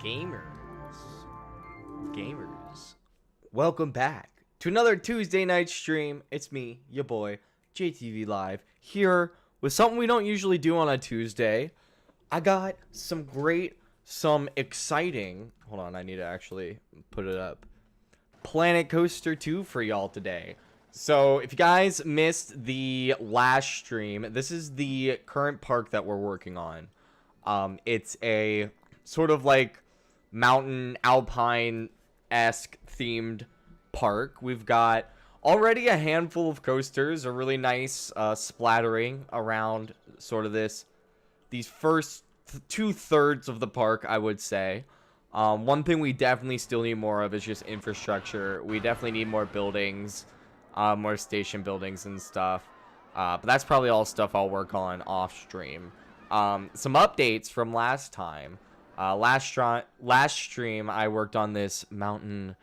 Gamers, welcome back to another Tuesday night stream. It's me, your boy, JTV Live, here with something we don't usually do on a Tuesday. I got some exciting, hold on, I need to actually put it up, Planet Coaster 2 for y'all today. So, if you guys missed the last stream, this is the current park that we're working on. It's a sort of like mountain alpine-esque themed park. We've got already a handful of coasters, a really nice splattering around sort of these first two-thirds of the park, I would say. One thing we definitely still need more of is just infrastructure. We definitely need more buildings, more station buildings and stuff. But that's probably all stuff I'll work on off stream. Some updates from last time. Last stream I worked on this mountain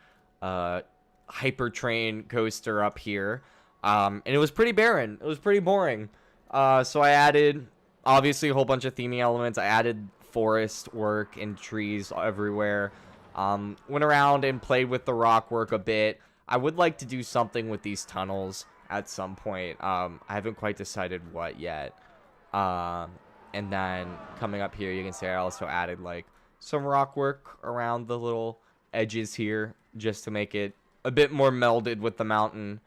hypertrain coaster up here, and it was pretty barren. It was pretty boring. So I added obviously a whole bunch of theming elements. I added forest work and trees everywhere. Went around and played with the rock work a bit. I would like to do something with these tunnels at some point. I haven't quite decided what yet. And then coming up here, you can see I also added like some rock work around the little edges here just to make it a bit more melded with the mountain.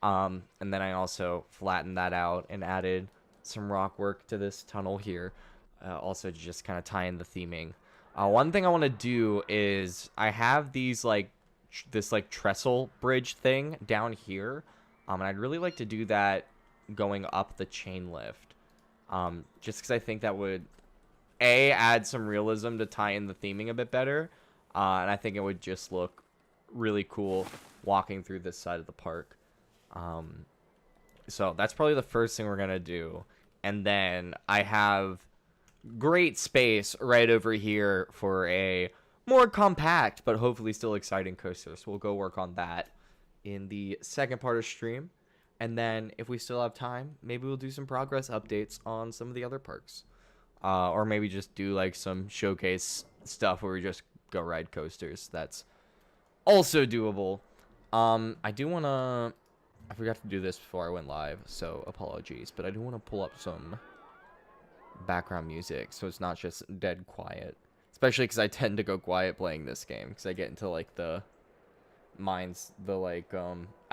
And then I also flattened that out and added some rock work to this tunnel here. Also to just kind of tie in the theming. One thing I want to do is I have these like this like trestle bridge thing down here. And I'd really like to do that going up the chain lift. Just because I think that would add some realism to tie in the theming a bit better, and I think it would just look really cool walking through this side of the park. So that's probably the first thing we're gonna do, and then I have great space right over here for a more compact but hopefully still exciting coaster, so we'll go work on that in the second part of stream. And then, if we still have time, maybe we'll do some progress updates on some of the other parks. Or maybe just do, like, some showcase stuff where we just go ride coasters. That's also doable. I do want to... I forgot to do this before I went live, so apologies. But I do want to pull up some background music, so it's not just dead quiet. Especially because I tend to go quiet playing this game. Because I get into, like, I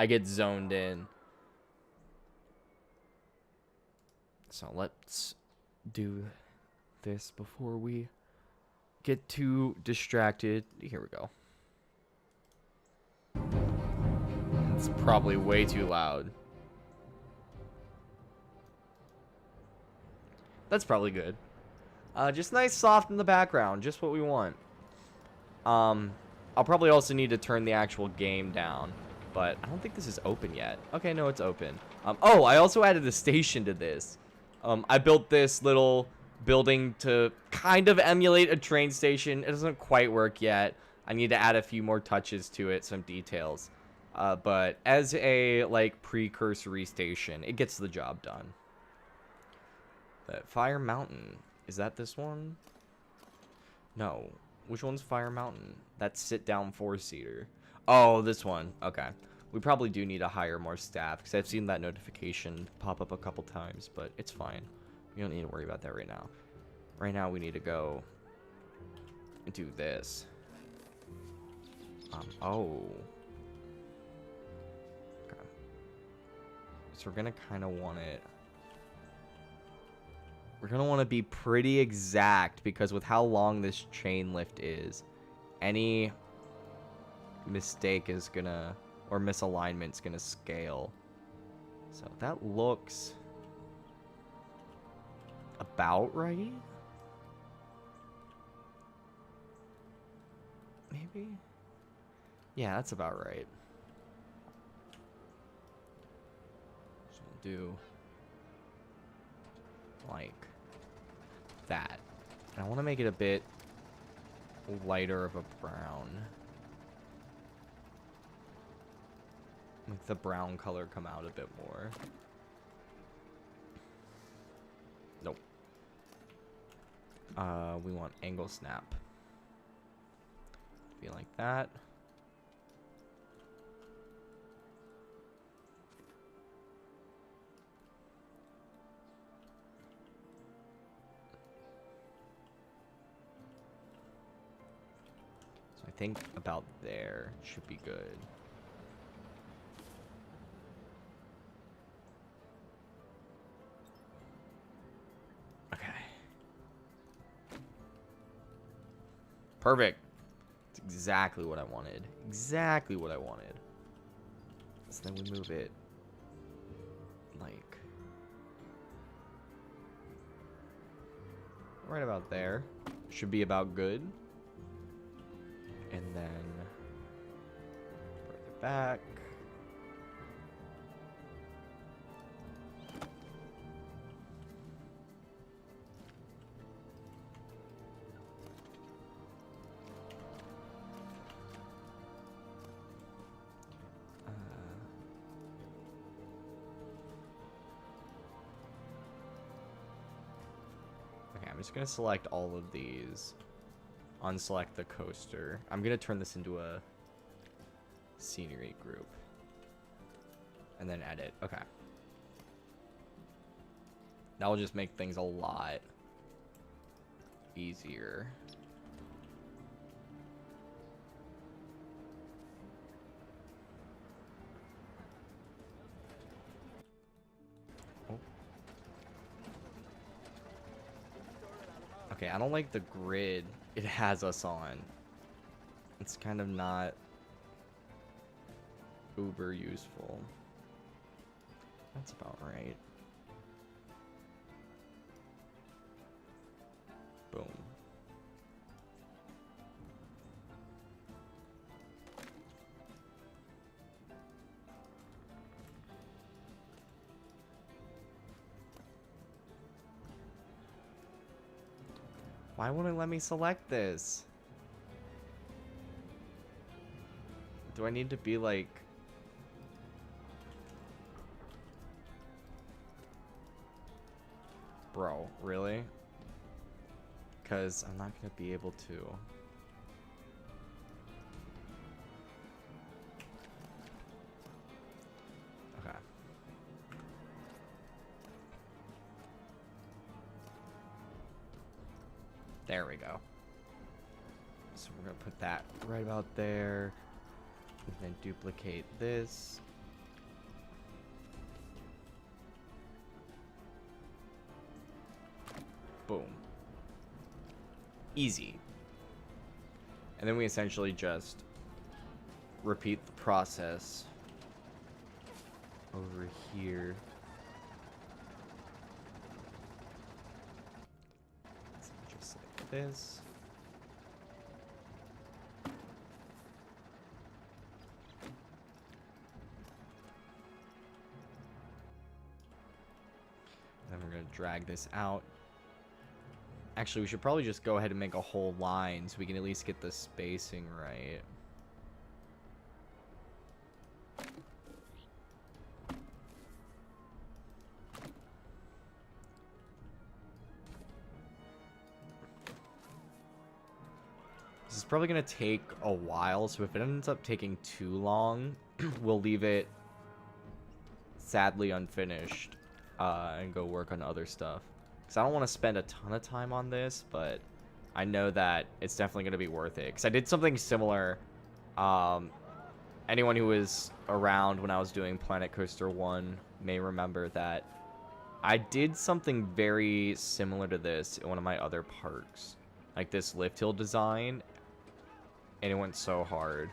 get zoned in. So let's do this before we get too distracted. Here we go. It's probably way too loud. That's probably good. Just nice soft in the background. Just what we want. I'll probably also need to turn the actual game down. But I don't think this is open yet. Okay, no, it's open. Oh, I also added a station to this. I built this little building to kind of emulate a train station. It doesn't quite work yet. I need to add a few more touches to it, some details. But as a, like, precursory station, it gets the job done. But Fire Mountain. Is that this one? No. Which one's Fire Mountain? That's sit-down four-seater. Oh, this one. Okay. We probably do need to hire more staff, because I've seen that notification pop up a couple times, but it's fine. We don't need to worry about that right now. Right now, we need to go and do this. Oh. Okay. So we're going to kind of want it... We're going to want to be pretty exact, because with how long this chain lift is, any mistake is going to... or misalignment's gonna scale. So that looks about right. Maybe? Yeah, that's about right. So we'll do like that. And I want to make it a bit lighter of a brown. Make the brown color come out a bit more. Nope. We want angle snap. Be like that. So I think about there should be good. Okay. Perfect. It's exactly what I wanted. Exactly what I wanted. So then we move it like right about there. Should be about good. And then further back. Okay, I'm just gonna select all of these. Unselect the coaster. I'm gonna turn this into a scenery group. And then edit. Okay. That will just make things a lot easier. Oh. Okay, I don't like the grid it has us on. It's kind of not uber useful. That's about right. Boom. Why won't it let me select this? Do I need to be like... Bro, really? Because I'm not going to be able to. Okay. There we go. So we're going to put that right about there. And then duplicate this. Boom. Easy. And then we essentially just repeat the process over here. So just like this. Then we're going to drag this out. Actually, we should probably just go ahead and make a whole line so we can at least get the spacing right. This is probably going to take a while, so if it ends up taking too long, we'll leave it sadly unfinished and go work on other stuff. Because I don't want to spend a ton of time on this, but I know that it's definitely going to be worth it. Because I did something similar. Anyone who was around when I was doing Planet Coaster 1 may remember that I did something very similar to this in one of my other parks. Like this lift hill design. And it went so hard.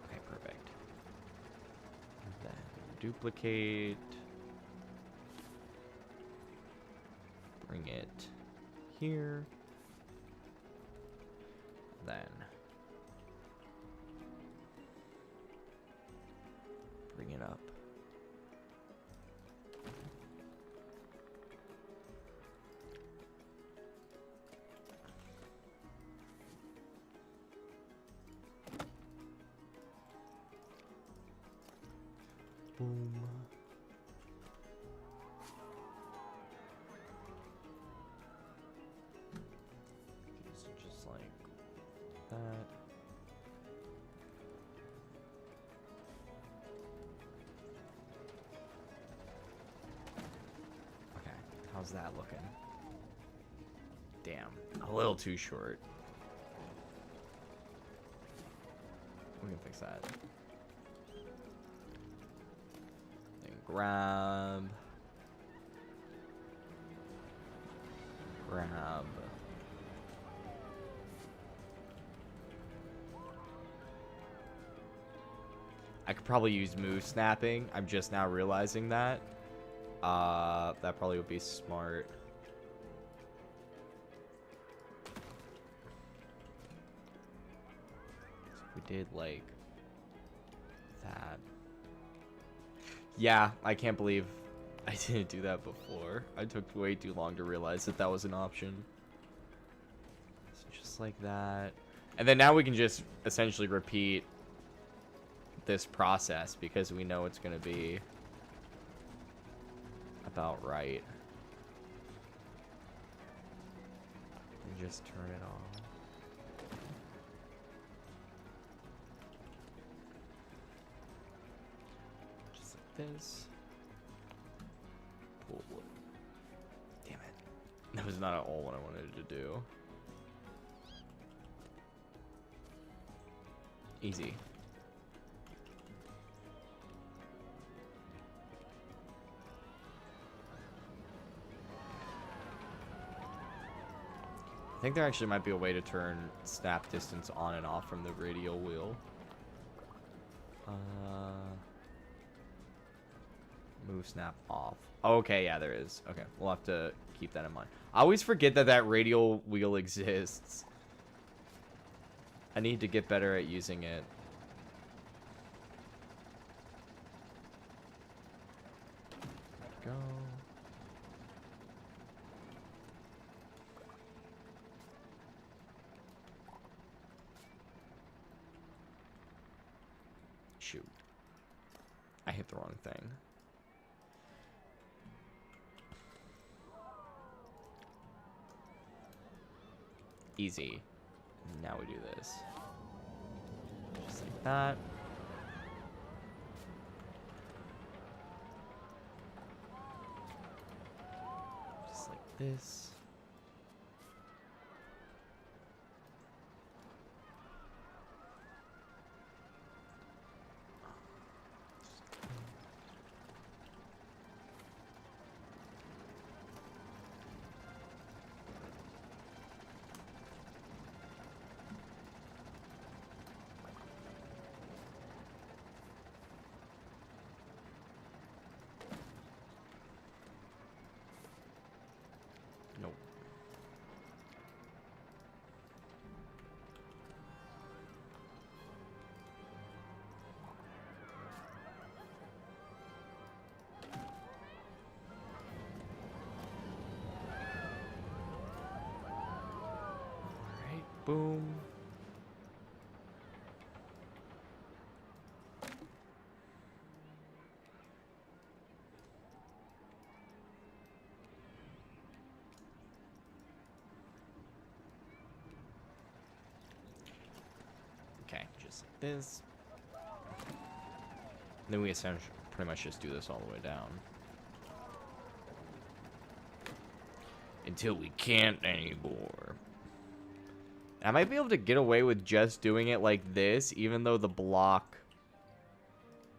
Okay, perfect. And then duplicate. Bring it here. Then bring it up. Boom. How's that looking? Damn, a little too short. We can fix that. Then grab. I could probably use move snapping. I'm just now realizing that. That probably would be smart. So if we did like that. Yeah, I can't believe I didn't do that before. I took way too long to realize that that was an option. So just like that. And then now we can just essentially repeat this process because we know it's going to be about right. And just turn it off. Just like this. Pull. Damn it. That was not at all what I wanted to do. Easy. I think there actually might be a way to turn snap distance on and off from the radial wheel. Move snap off. Okay, yeah, there is. Okay, we'll have to keep that in mind. I always forget that that radial wheel exists. I need to get better at using it. Go. Shoot. I hit the wrong thing. Easy. Now we do this. Just like that. Just like this. Nope. Alright, boom. Okay, just like this. Then we essentially pretty much just do this all the way down. Until we can't anymore. I might be able to get away with just doing it like this, even though the block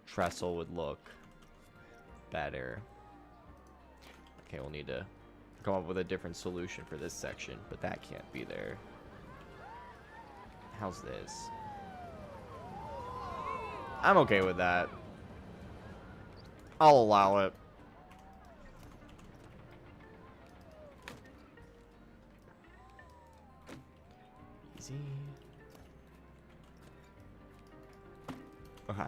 trestle would look better. Okay, we'll need to come up with a different solution for this section, but that can't be there. How's this? I'm okay with that. I'll allow it. Easy. Okay.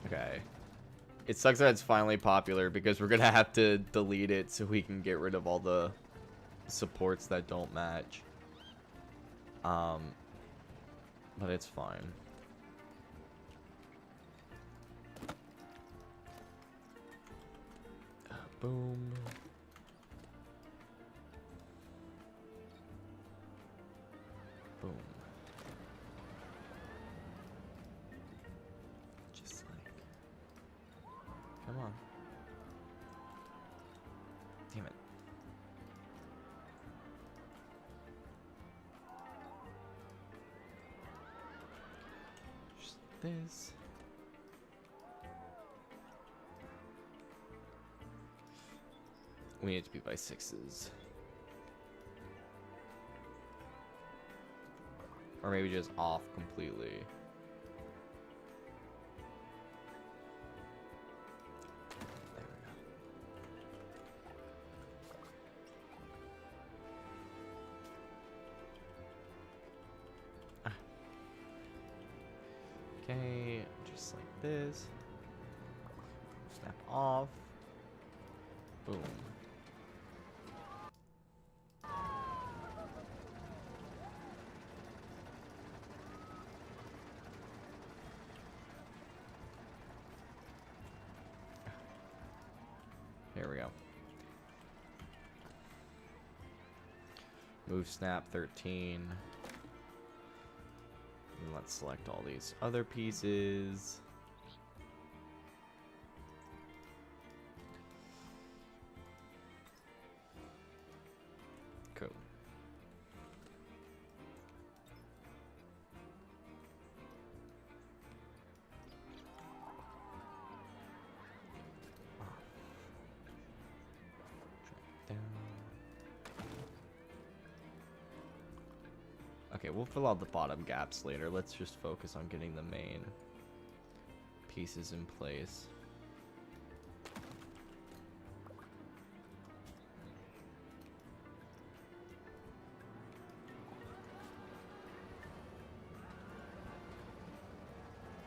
Okay. It sucks that it's finally popular because we're gonna have to delete it so we can get rid of all the supports that don't match. But it's fine. Boom. Boom. Damn it. Just this. We need it to be by 6s. Or maybe just off completely. There we go. Ah. Okay, just like this. Snap off. Boom. Here we go. Move snap 13. And let's select all these other pieces. Cool. Okay, we'll fill out the bottom gaps later. Let's just focus on getting the main pieces in place.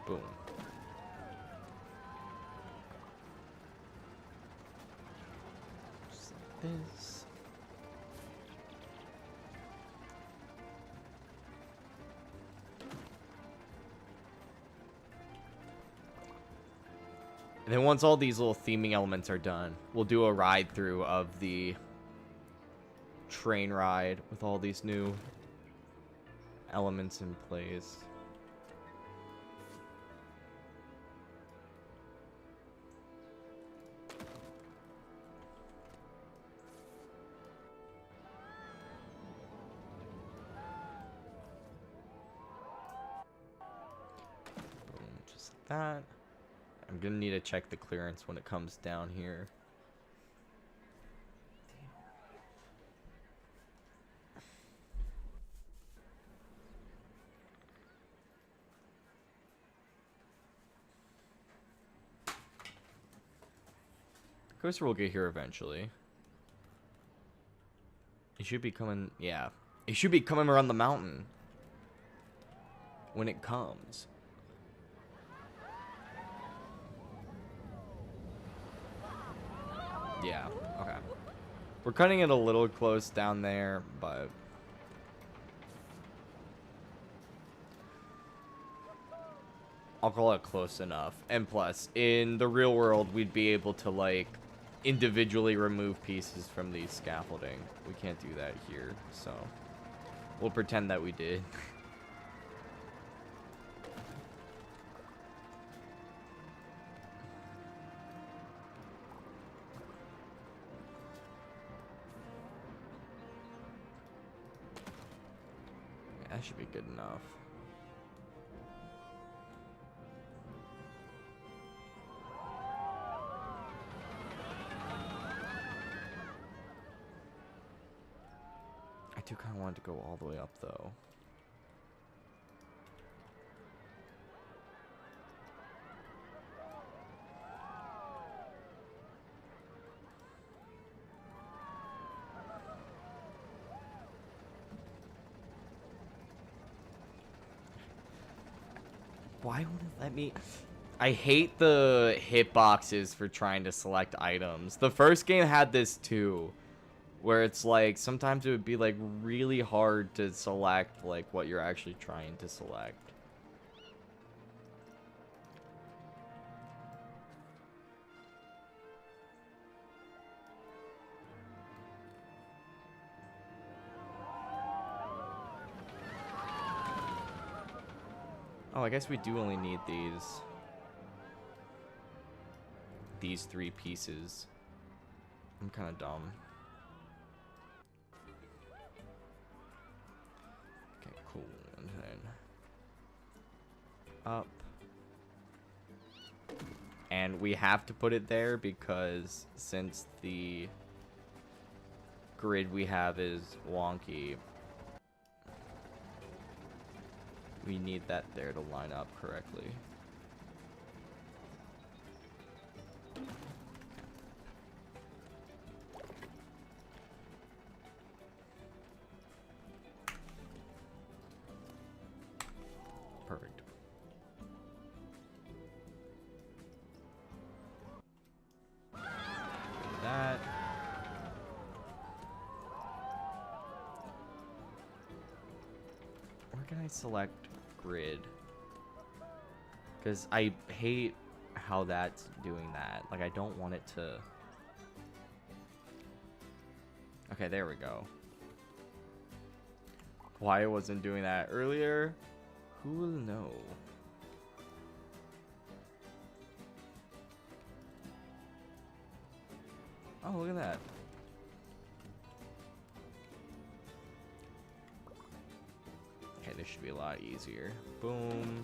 Boom. Just like this. And then once all these little theming elements are done, we'll do a ride through of the train ride with all these new elements in place. Boom, just like that. I'm gonna need to check the clearance when it comes down here. Coaster will get here eventually. It should be coming, yeah. It should be coming around the mountain when it comes. Yeah, okay. We're cutting it a little close down there, but I'll call it close enough. And plus, in the real world, we'd be able to, like, individually remove pieces from these scaffolding. We can't do that here, so we'll pretend that we did. That should be good enough. I do kind of want it to go all the way up, though. Why won't it let me? I hate the hitboxes for trying to select items. The first game had this too, where it's like sometimes it would be like really hard to select like what you're actually trying to select. Oh, I guess we do only need these three pieces. I'm kind of dumb. Okay, cool. And then up. And we have to put it there because since the grid we have is wonky, we need that there to line up correctly. Perfect. That. Where can I select grid? Because I hate how that's doing that. Like, I don't want it to... Okay, there we go. Why it wasn't doing that earlier, who will know? Oh, look at that. Okay, this should be a lot easier. Boom.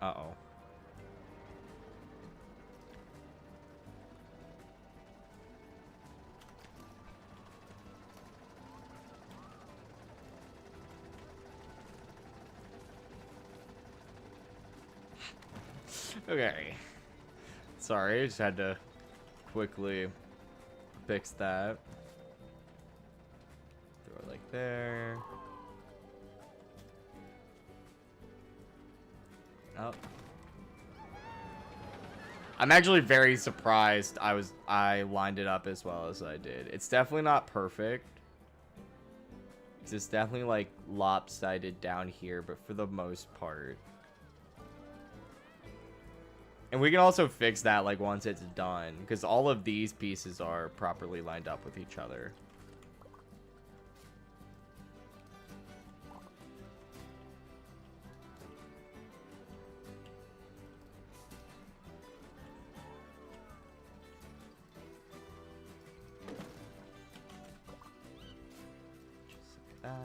Uh-oh. Okay. Sorry, I just had to quickly fix that. Throw it like there. Oh. I'm actually very surprised I lined it up as well as I did. It's definitely not perfect. It's definitely like lopsided down here, but for the most part. And we can also fix that like once it's done, because all of these pieces are properly lined up with each other. Just like that.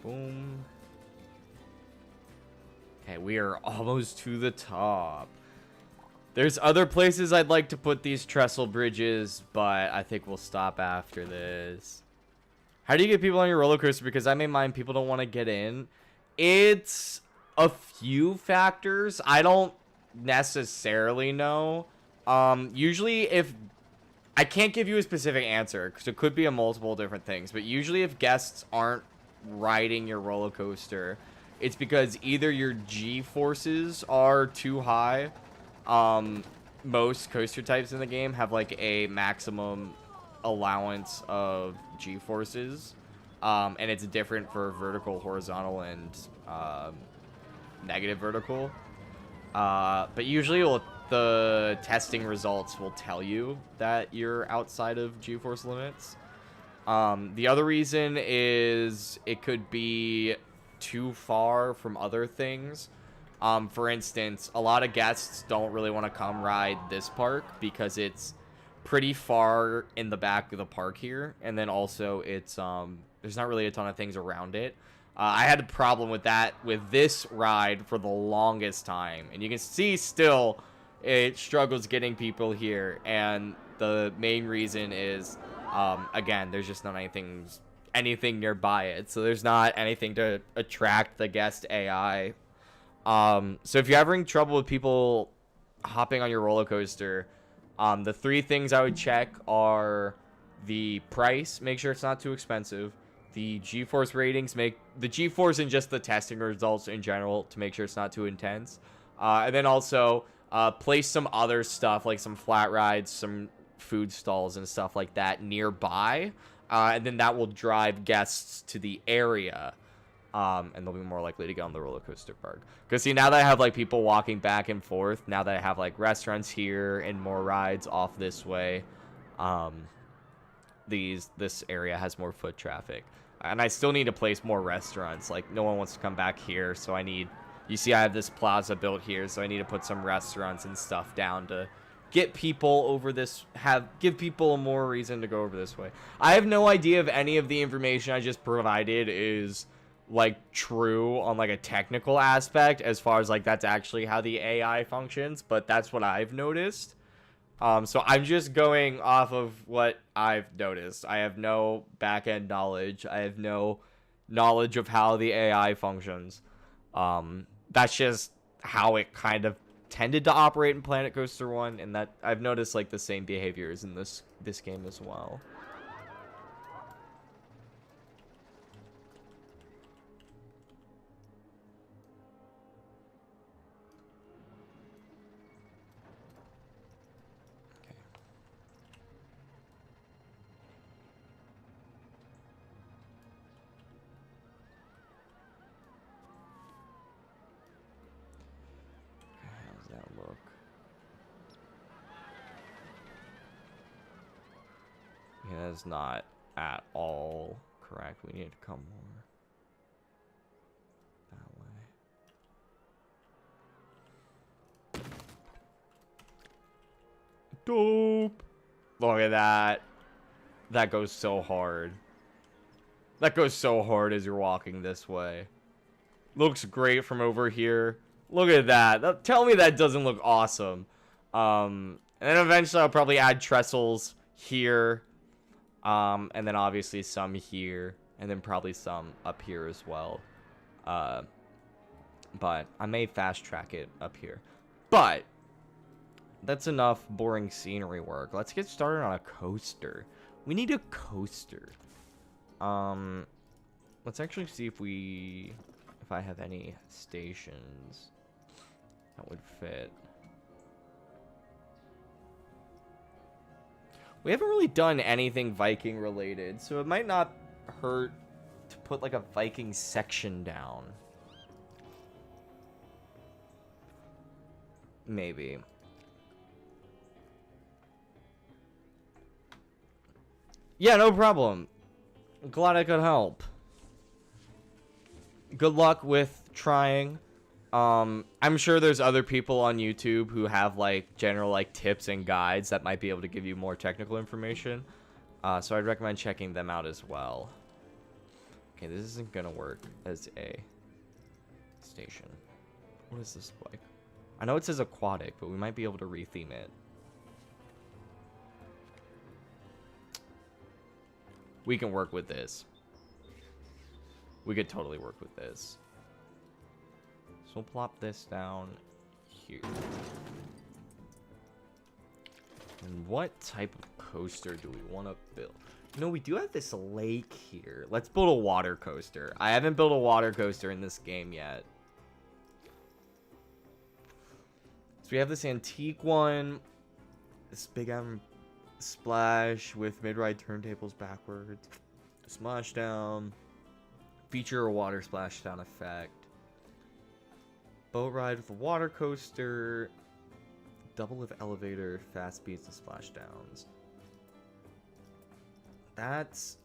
Boom. Okay, we are almost to the top. There's other places I'd like to put these trestle bridges, but I think we'll stop after this. How do you get people on your roller coaster? Because I'm in mine, people don't want to get in. It's a few factors. I don't necessarily know. Usually if... I can't give you a specific answer, because it could be a multiple different things. But usually if guests aren't riding your roller coaster, it's because either your G-forces are too high. Most coaster types in the game have like a maximum allowance of G-forces, and it's different for vertical, horizontal, and negative vertical. But usually the testing results will tell you that you're outside of G-force limits. The other reason is it could be too far from other things. For instance, a lot of guests don't really want to come ride this park because it's pretty far in the back of the park here. And then also it's, there's not really a ton of things around it. I had a problem with that with this ride for the longest time. And you can see still it struggles getting people here. And the main reason is... again, there's just not anything nearby it, so there's not anything to attract the guest AI. So if you're having trouble with people hopping on your roller coaster, the three things I would check are the price, make sure it's not too expensive, the G-force ratings, make the G-force and just the testing results in general to make sure it's not too intense, and then also place some other stuff like some flat rides, some food stalls and stuff like that nearby, and then that will drive guests to the area. And they'll be more likely to get on the roller coaster park. Because see, now that I have like people walking back and forth, now that I have like restaurants here and more rides off this way, this area has more foot traffic. And I still need to place more restaurants. Like, no one wants to come back here, so I need... You see, I have this plaza built here, so I need to put some restaurants and stuff down to get people over this... Give people more reason to go over this way. I have no idea if any of the information I just provided is, like, true on, like, a technical aspect, as far as, like, that's actually how the AI functions, but that's what I've noticed. So I'm just going off of what I've noticed. I have no back-end knowledge. I have no knowledge of how the AI functions. That's just how it kind of tended to operate in Planet Coaster 1, and that I've noticed like the same behaviors in this game as well. Yeah, that's not at all correct. We need to come more that way. Dope. Look at that. That goes so hard. That goes so hard as you're walking this way. Looks great from over here. Look at that. Tell me that doesn't look awesome. And then eventually I'll probably add trestles here. And then obviously some here, and then probably some up here as well. But I may fast track it up here. But that's enough boring scenery work. Let's get started on a coaster. We need a coaster. Let's actually see if I have any stations that would fit. We haven't really done anything Viking related, so it might not hurt to put like a Viking section down. Maybe. Yeah, no problem. Glad I could help. Good luck with trying. I'm sure there's other people on YouTube who have like general like tips and guides that might be able to give you more technical information. So I'd recommend checking them out as well. Okay, this isn't gonna work as a station. What is this like? I know it says aquatic, but we might be able to retheme it. We can work with this. We could totally work with this. So we'll plop this down here. And what type of coaster do we want to build? You know, we do have this lake here. Let's build a water coaster. I haven't built a water coaster in this game yet. So we have this antique one. This big splash with mid-ride turntables backwards. Splashdown. Feature a water splashdown effect. Boat ride with a water coaster. Double lift elevator, fast speeds and splashdowns. That's...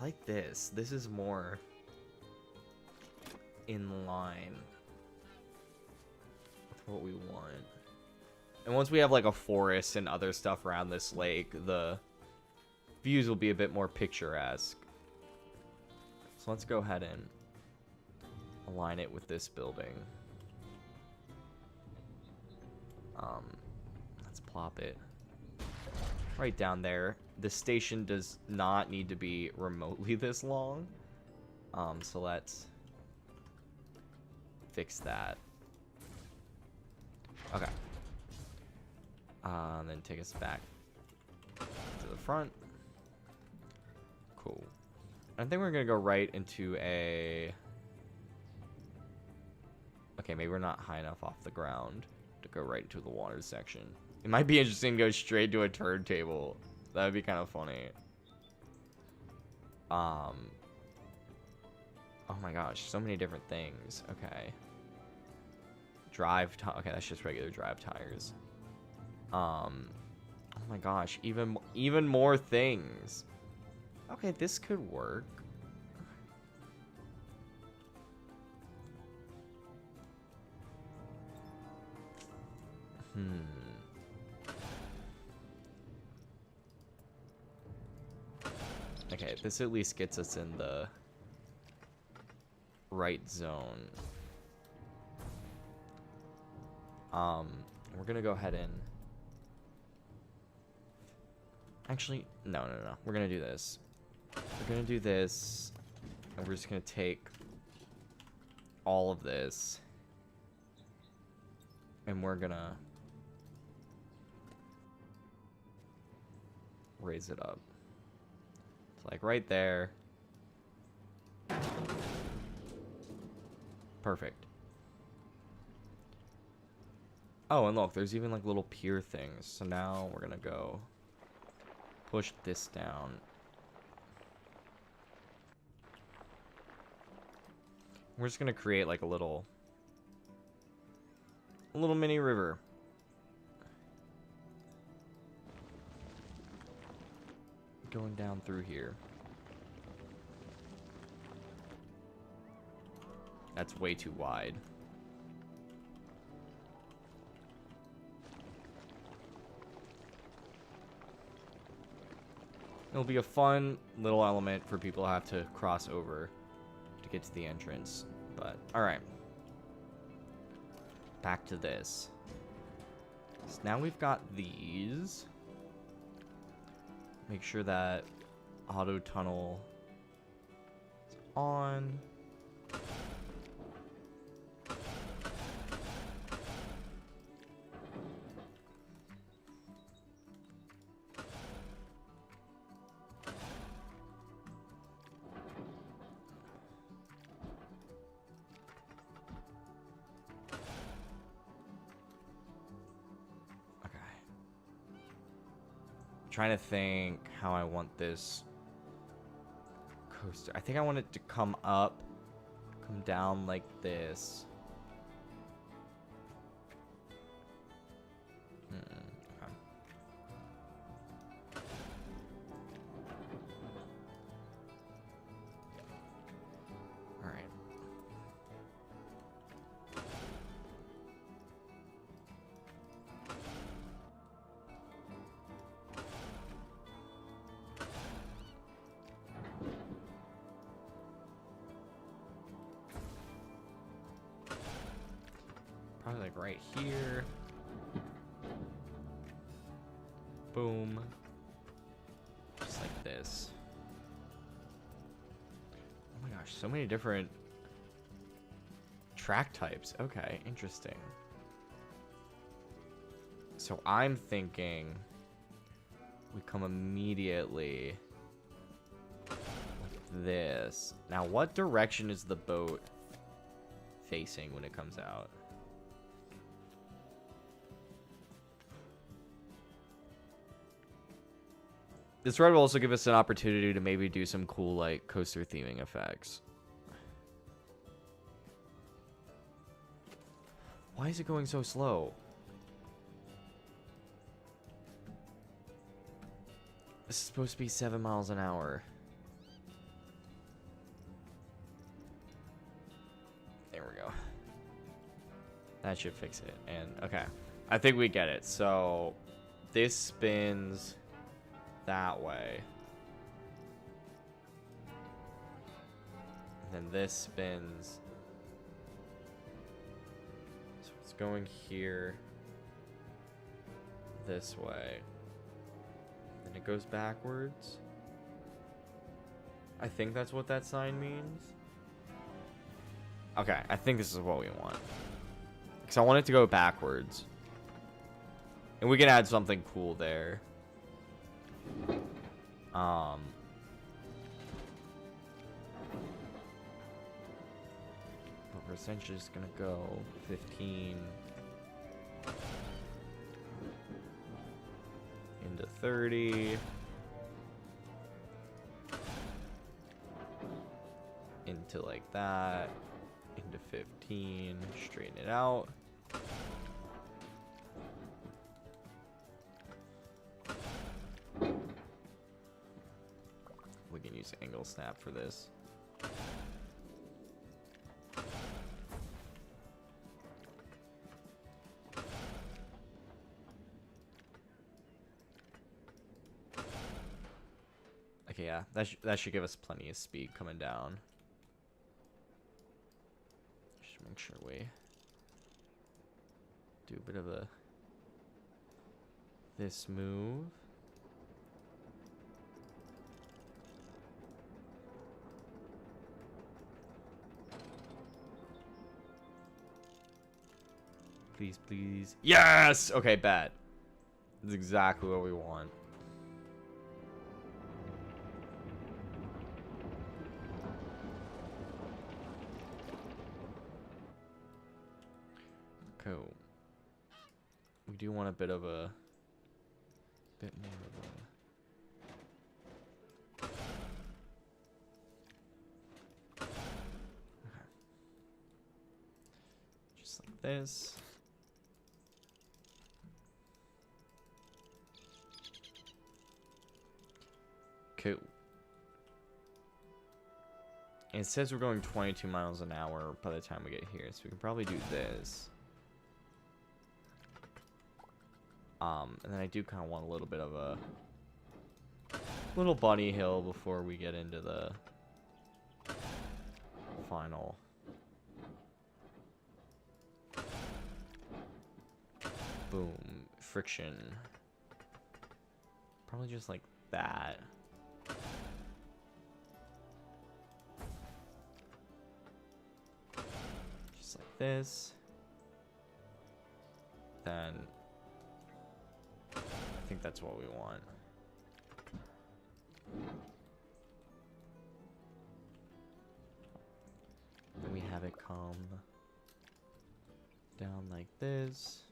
I like this. This is more in line with what we want. And once we have like a forest and other stuff around this lake, the views will be a bit more picturesque. So let's go ahead and align it with this building. Let's plop it right down there. The station does not need to be remotely this long. So let's fix that. Okay. And then take us back to the front. Cool. I think we're gonna go right into a... Okay, maybe we're not high enough off the ground to go right into the water section. It might be interesting to go straight to a turntable. That would be kind of funny. Oh my gosh, so many different things. Okay. Okay, that's just regular drive tires. Oh my gosh, even more things. Okay, this could work. Okay, this at least gets us in the right zone. We're gonna go ahead and actually no. We're gonna do this. We're gonna do this, and we're just gonna take all of this, and we're gonna raise it up. It's like right there. Perfect. Oh, and look, there's even like little pier things. So now we're gonna go push this down. We're just gonna create like a little mini river. Going down through here. That's way too wide. It'll be a fun little element for people to have to cross over to get to the entrance. But, alright. Back to this. So now we've got these. Make sure that auto tunnel is on. Trying to think how I want this coaster. I think I want it to come up, come down like this. Okay. All right. Probably like right here. Boom. Just like this. Oh my gosh, so many different track types. Okay, interesting. So I'm thinking we come immediately like this. Now, what direction is the boat facing when it comes out? This ride will also give us an opportunity to maybe do some cool, like, coaster theming effects. Why is it going so slow? This is supposed to be 7 miles an hour. There we go. That should fix it. And, okay. I think we get it. So, this spins that way. And then this spins. So it's going here. This way. Then it goes backwards. I think that's what that sign means. Okay, I think this is what we want. Because I want it to go backwards. And we can add something cool there. But we're essentially just gonna go 15 into 30 into like that, into 15, straighten it out. We can use angle snap for this. Okay, yeah, that should give us plenty of speed coming down. Just make sure we do a bit of this move. Please, please. Yes! Okay, bet. That's exactly what we want. Cool. We do want a bit more of a... Okay. Just like this. Cool. And it says we're going 22 miles an hour by the time we get here, so we can probably do this. And then I do kind of want a little bit of a little bunny hill before we get into the final. Boom. Friction. Probably just like that. Just like this. Then I think that's what we want. Then we have it come down like this.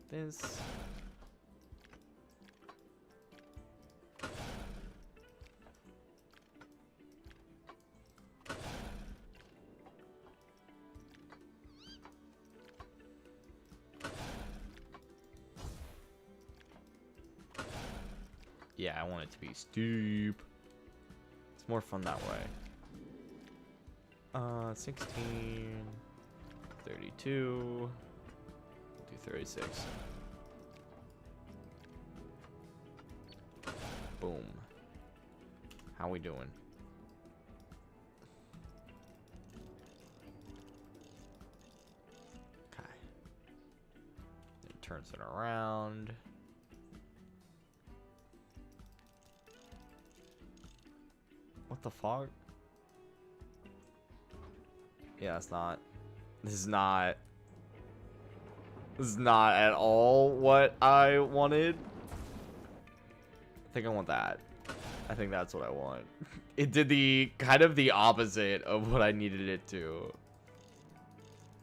This. Yeah, I want it to be steep. It's more fun that way. 16, 32, do 36. Boom. How we doing? Okay. It turns it around. What the fuck? Yeah, it's not. This is not at all what I wanted. I think I want that. I think that's what I want. It did the kind of the opposite of what I needed it to.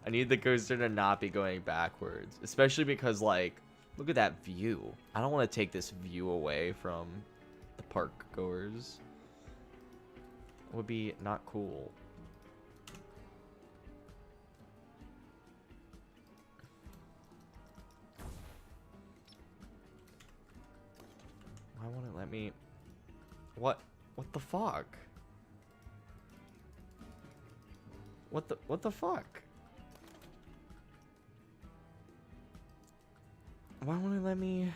I need the coaster to not be going backwards, especially because, like, look at that view. I don't want to take this view away from the park goers. It would be not cool. Why won't it let me? What the fuck? What the fuck? Why won't it let me?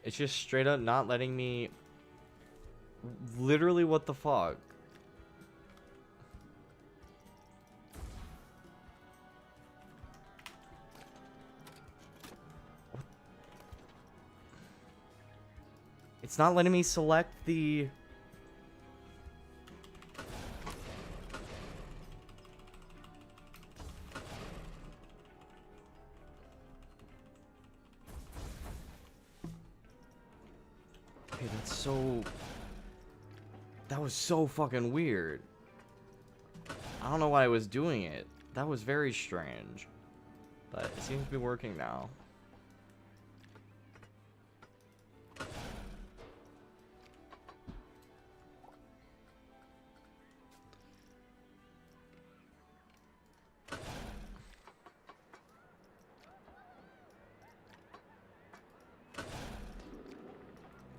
It's just straight up not letting me. Literally, what the fuck? What? It's not letting me select the. so... That was so fucking weird. I don't know why I was doing it. That was very strange. But it seems to be working now.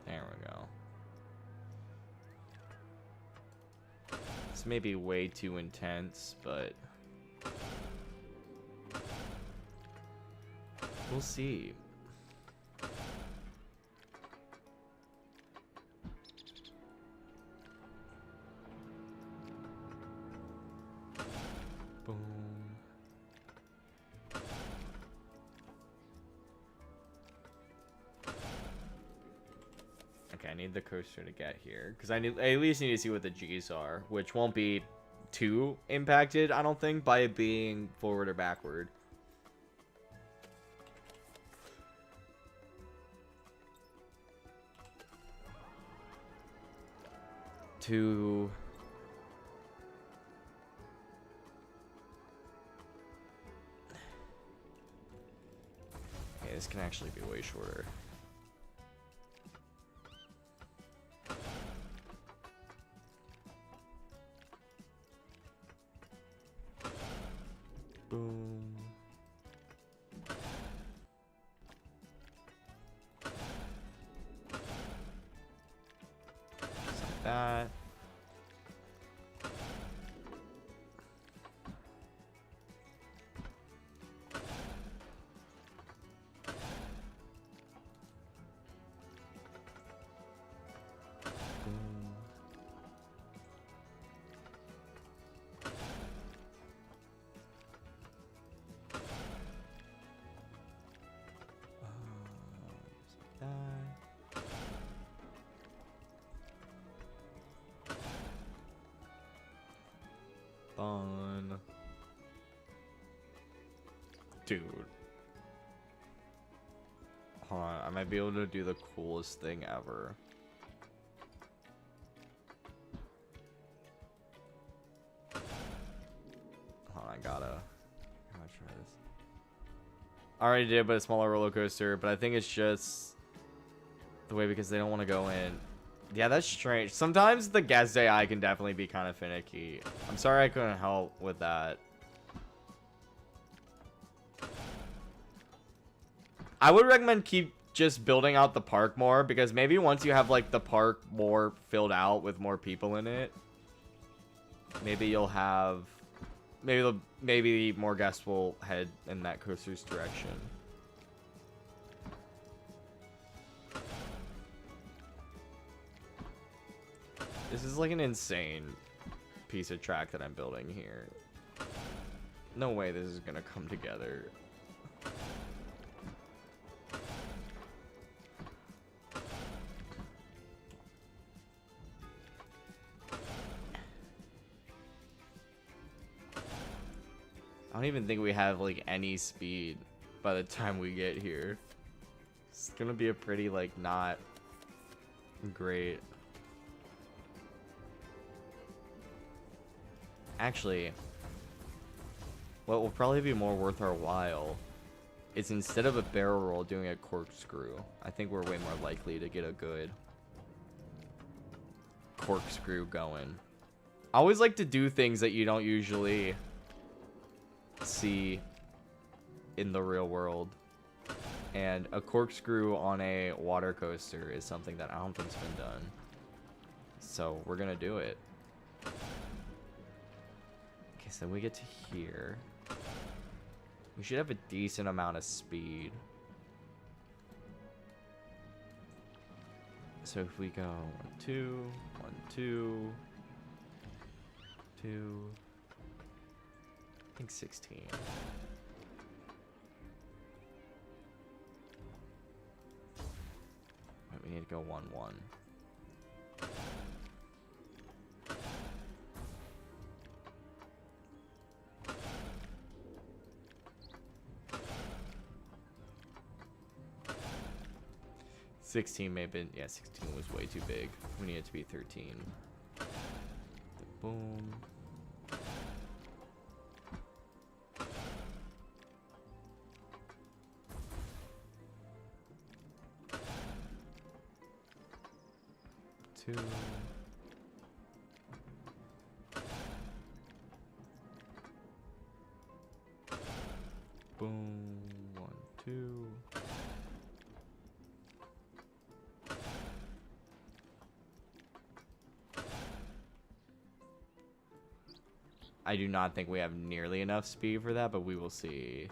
There we go. This may be way too intense, but we'll see. Boom. Okay, I need the coaster to get here because I at least need to see what the G's are, which won't be too impacted, I don't think, by it being forward or backward. To okay, this can actually be way shorter. Boom. Just like that. Fun. Dude. Hold on, I might be able to do the coolest thing ever. Hold on, I gotta try this. I already did, but a smaller roller coaster, but I think it's just the way because they don't want to go in. Yeah, that's strange. Sometimes the guest AI can definitely be kind of finicky. I'm sorry I couldn't help with that. I would recommend keep just building out the park more, because maybe once you have like the park more filled out with more people in it, maybe you'll have maybe more guests will head in that coaster's direction. This is like an insane piece of track that I'm building here. No way this is gonna come together. I don't even think we have like any speed by the time we get here. It's gonna be a pretty like not great. Actually, what will probably be more worth our while is instead of a barrel roll doing a corkscrew. I think we're way more likely to get a good corkscrew going. I always like to do things that you don't usually see in the real world, and a corkscrew on a water coaster is something that I don't think's been done, so we're gonna do it. Okay, so we get to here. We should have a decent amount of speed. So if we go 1 2 1 2 2, I think 16. Right, we need to go 1 1. 16 may have been, yeah, 16 was way too big. We need it to be 13. Boom. Two. Boom. 1, 2. I do not think we have nearly enough speed for that, but we will see.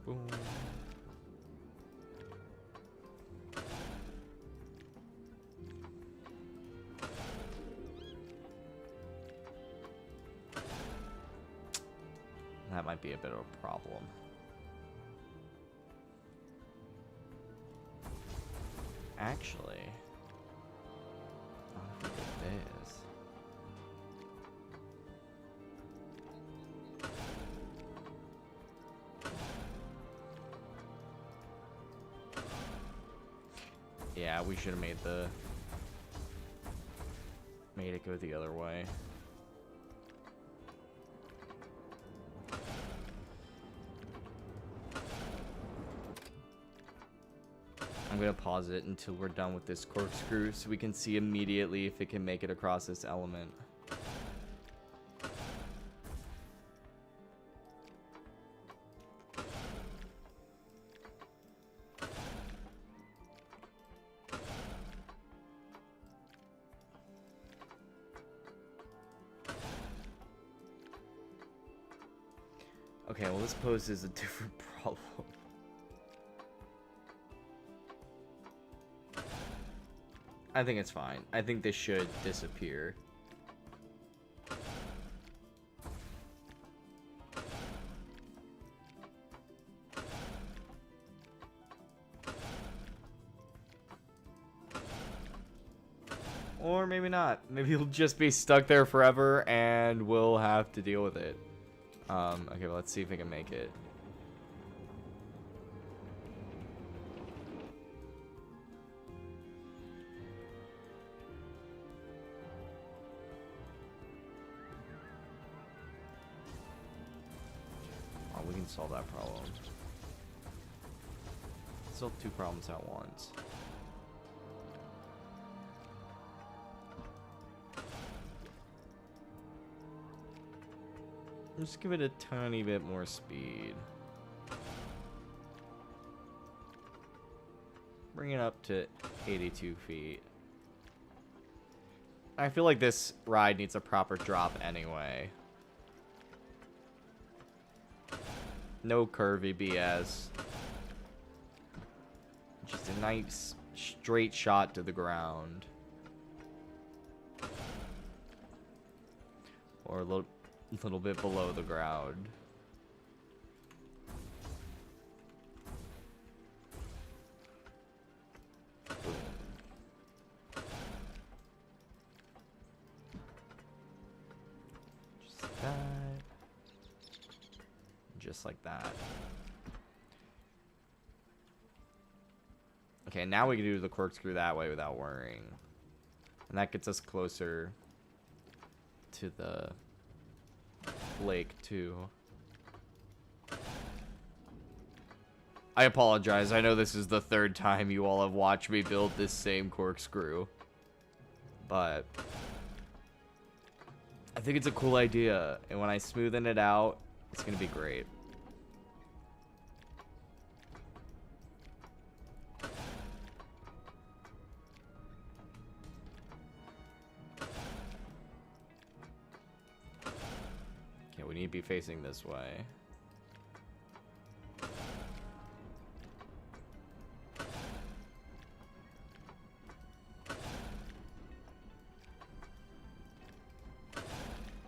Boom. That might be a bit of a problem. Actually, I don't think it is. Yeah, we should have made it go the other way. I'm gonna pause it until we're done with this corkscrew so we can see immediately if it can make it across this element. Okay, well, this poses a different problem. I think it's fine. I think this should disappear. Or maybe not. Maybe he'll just be stuck there forever and we'll have to deal with it. Okay, well, let's see if we can make it. Oh, we can solve that problem. Solve two problems at once. Just give it a tiny bit more speed. Bring it up to 82 feet. I feel like this ride needs a proper drop anyway. No curvy BS. Just a nice straight shot to the ground. Or a little bit below the ground. Boom. Just like that. Just like that. Okay, now we can do the corkscrew that way without worrying. And that gets us closer to the lake too. I apologize. I know this is the third time you all have watched me build this same corkscrew. But I think it's a cool idea. And when I smoothen it out, it's going to be great. We need to be facing this way.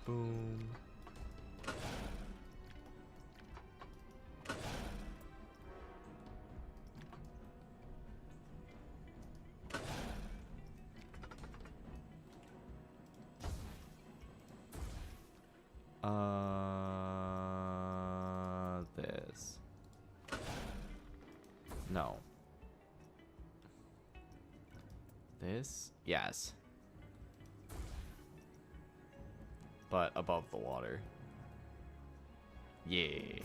Boom. No. This? Yes. But above the water. Yeah.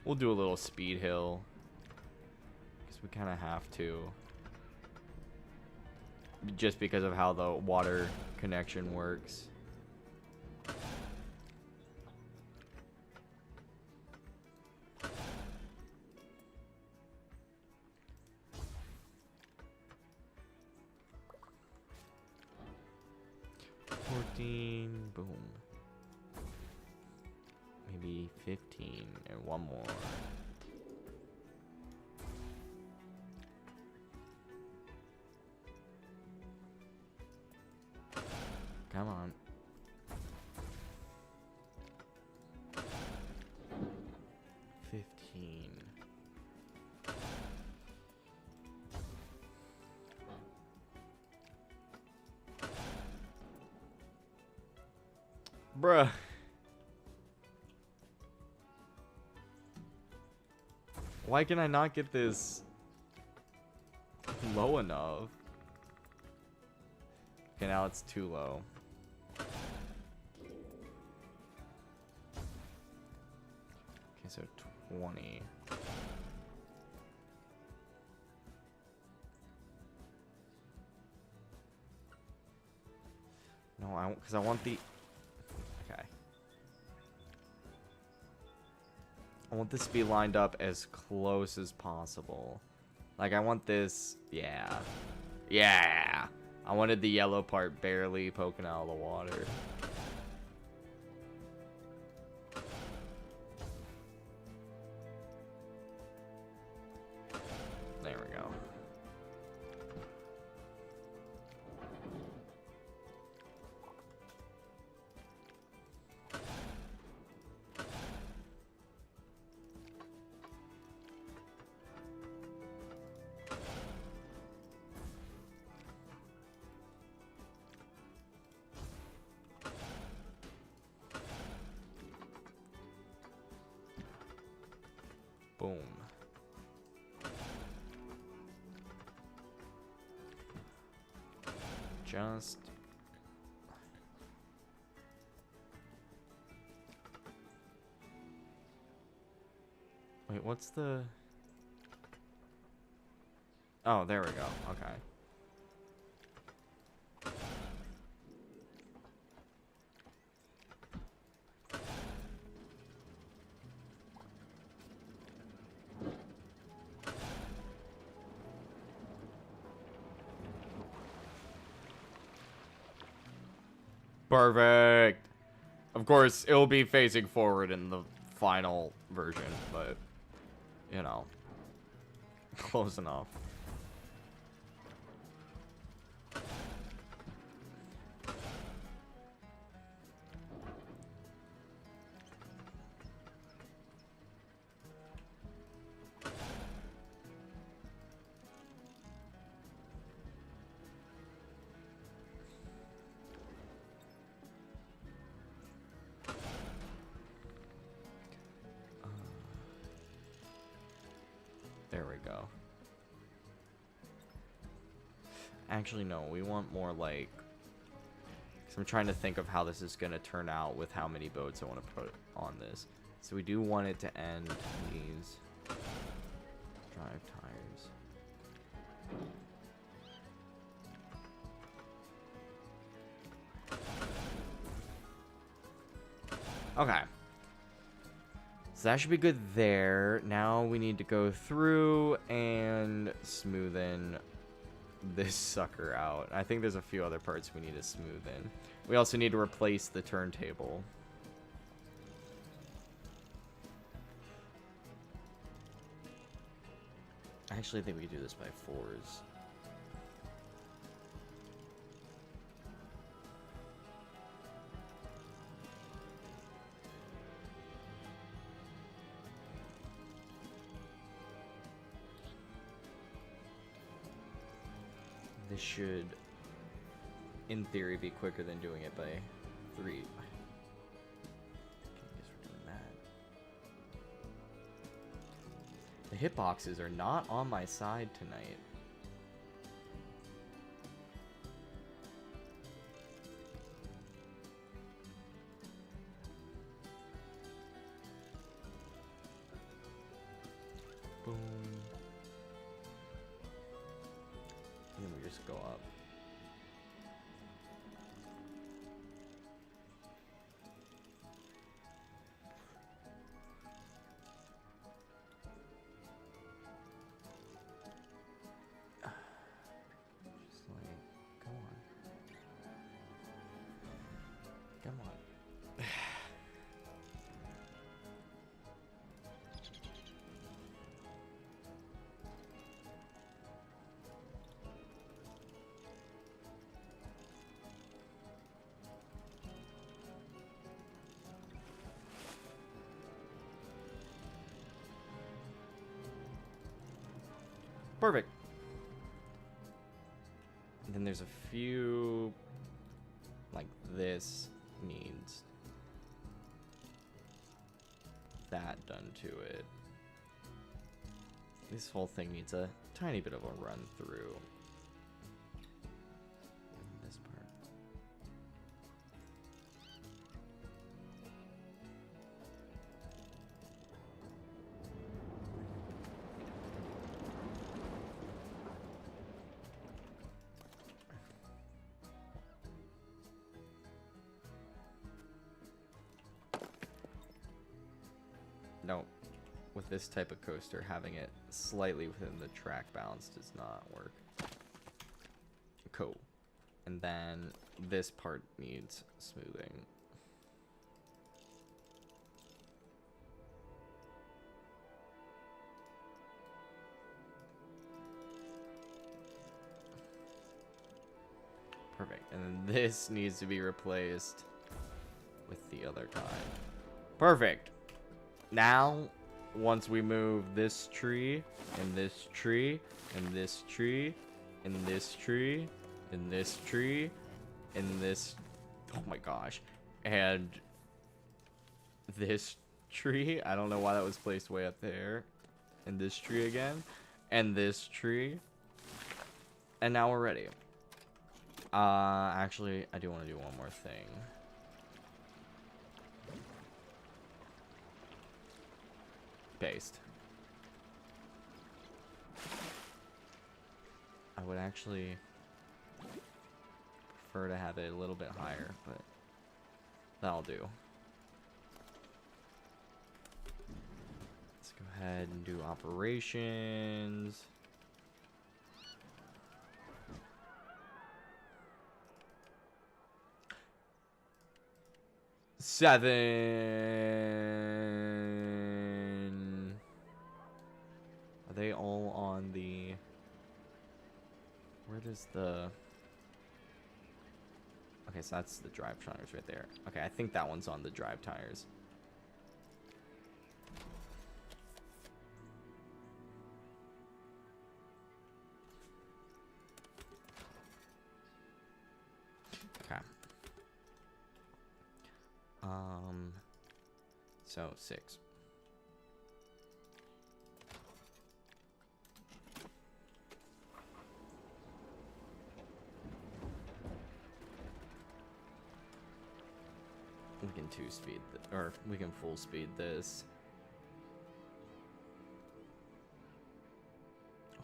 We'll do a little speed hill. Because we kind of have to. Just because of how the water connection works. Boom. Maybe 15 and one more. Come on. Bruh. Why can I not get this low enough? Okay, now it's too low. Okay, so 20. No, because I want the... Okay. I want this to be lined up as close as possible. Like, I want this... Yeah. Yeah! I wanted the yellow part barely poking out of the water. There we go. Boom. Just... Wait, what's the... Oh, there we go. Okay. Perfect. Of course, it'll be facing forward in the final version, but, you know, close enough. There we go. Actually, no, we want more like... Because I'm trying to think of how this is going to turn out with how many boats I want to put on this. So we do want it to end these drive tires. Okay. So that should be good there. Now we need to go through and smoothen this sucker out. I think there's a few other parts we need to smoothen. We also need to replace the turntable. Actually, I think we can do this by 4s. This should, in theory, be quicker than doing it by 3. I guess we're doing that. The hitboxes are not on my side tonight. Boom. And then we just go up. Just like, come on. Come on. Perfect. And then there's a few, like this needs that done to it. This whole thing needs a tiny bit of a run through. This part. No, with this type of coaster, having it slightly within the track balance does not work. Cool. And then this part needs smoothing. Perfect. And then this needs to be replaced with the other kind. Perfect. Now, once we move this tree, and this tree, and this tree, and this tree, and this tree, and this, oh my gosh, and this tree, I don't know why that was placed way up there, and this tree again, and this tree, and now we're ready. Actually, I do want to do one more thing. Based. I would actually prefer to have it a little bit higher, but that'll do. Let's go ahead and do operations. Seven. Are they all on the... Where does the... Okay, so that's the drive tires right there. Okay, I think that one's on the drive tires. Okay. So 6. We can 2-speed, or we can full speed this.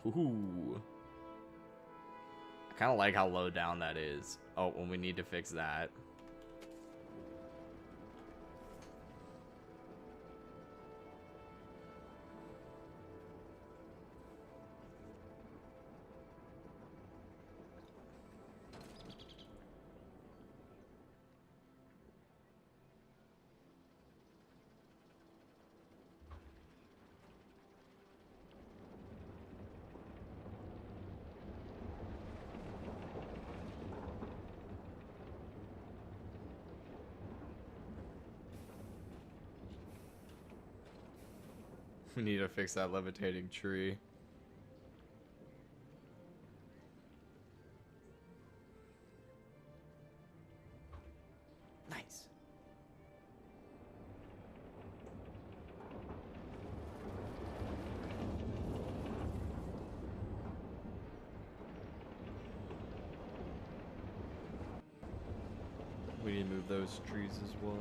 Ooh. I kind of like how low down that is. Oh, well, we need to fix that. We need to fix that levitating tree. We need to move those trees as well.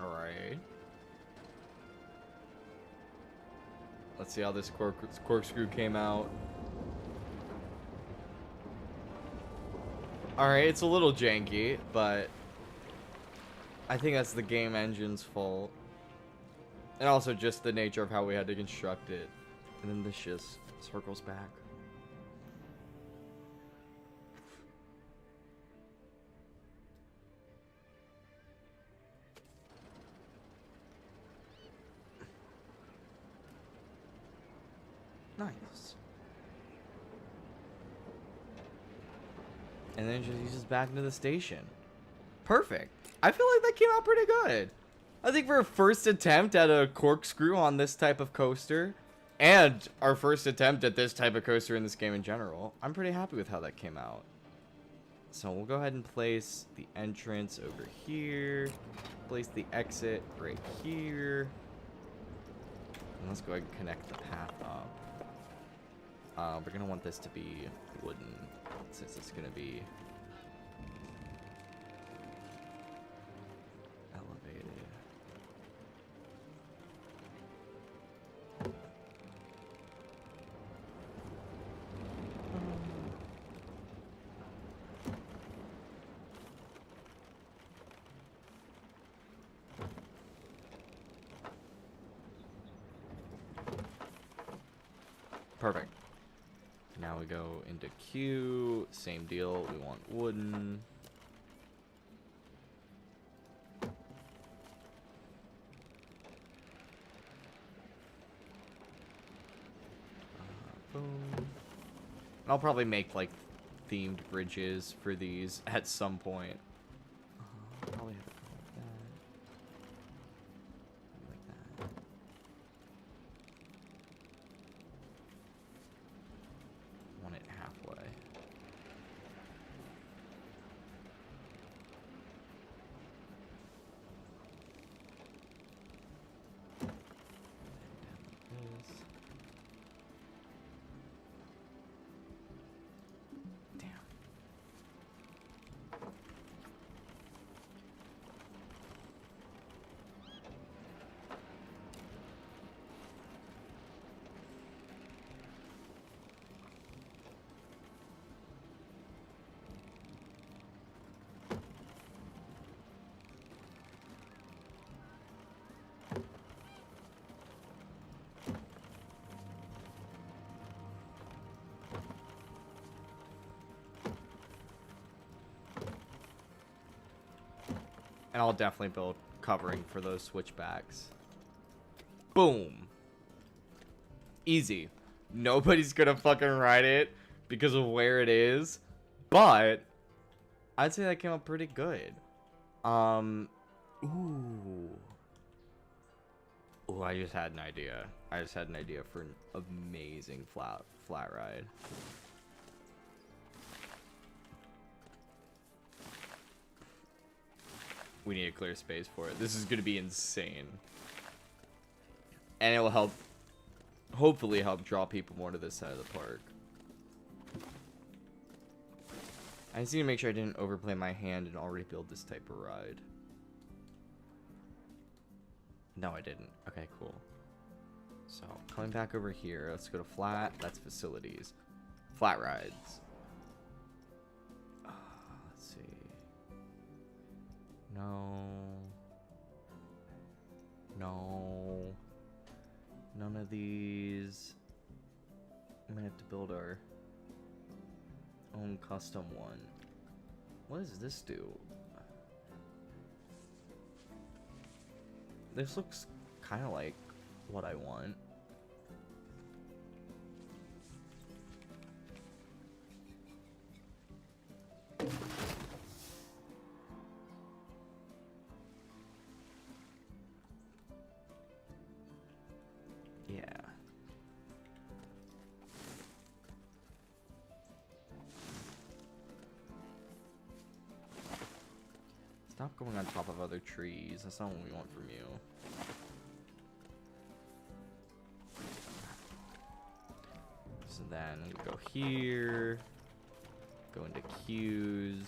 Alright. Let's see how this corkscrew came out. Alright, it's a little janky, but I think that's the game engine's fault. And also just the nature of how we had to construct it. And then this just circles back. Nice. And then it just uses back into the station. Perfect. I feel like that came out pretty good. I think for a first attempt at a corkscrew on this type of coaster, and our first attempt at this type of coaster in this game in general, I'm pretty happy with how that came out. So we'll go ahead and place the entrance over here. Place the exit right here. And let's go ahead and connect the path up. We're going to want this to be wooden, since it's going to be elevated. Perfect. Now we go into Q, same deal, we want wooden. Boom. I'll probably make like themed bridges for these at some point. Probably have to go like that. Like that. Want it halfway. Damn. And I'll definitely build covering for those switchbacks. Boom. Easy. Nobody's gonna fucking ride it because of where it is. But I'd say that came out pretty good. Ooh. Ooh, I just had an idea. I just had an idea for an amazing flat ride. We need a clear space for it. This is going to be insane. And it will help, hopefully help draw people more to this side of the park. I just need to make sure I didn't overplay my hand and already build this type of ride. No, I didn't. Okay, cool. So, coming back over here, let's go to flat. That's facilities. Flat rides. Let's see. No. No. None of these. I'm gonna have to build our own custom one. What does this do? This looks kind of like what I want. Yeah. Stop going on top of other trees. That's not what we want from you. And then we go here. Go into queues.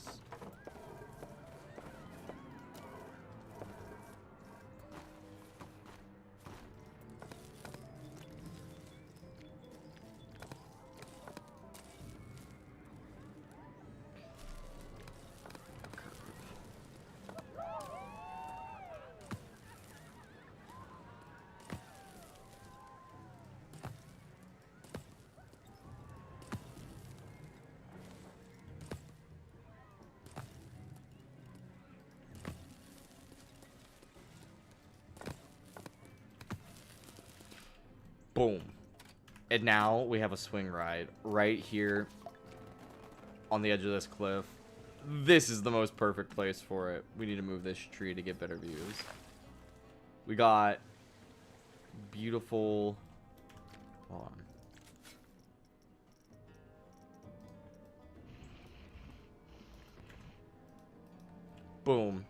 Boom. And now we have a swing ride right here on the edge of this cliff. This is the most perfect place for it. We need to move this tree to get better views. We got beautiful... Hold on. Boom.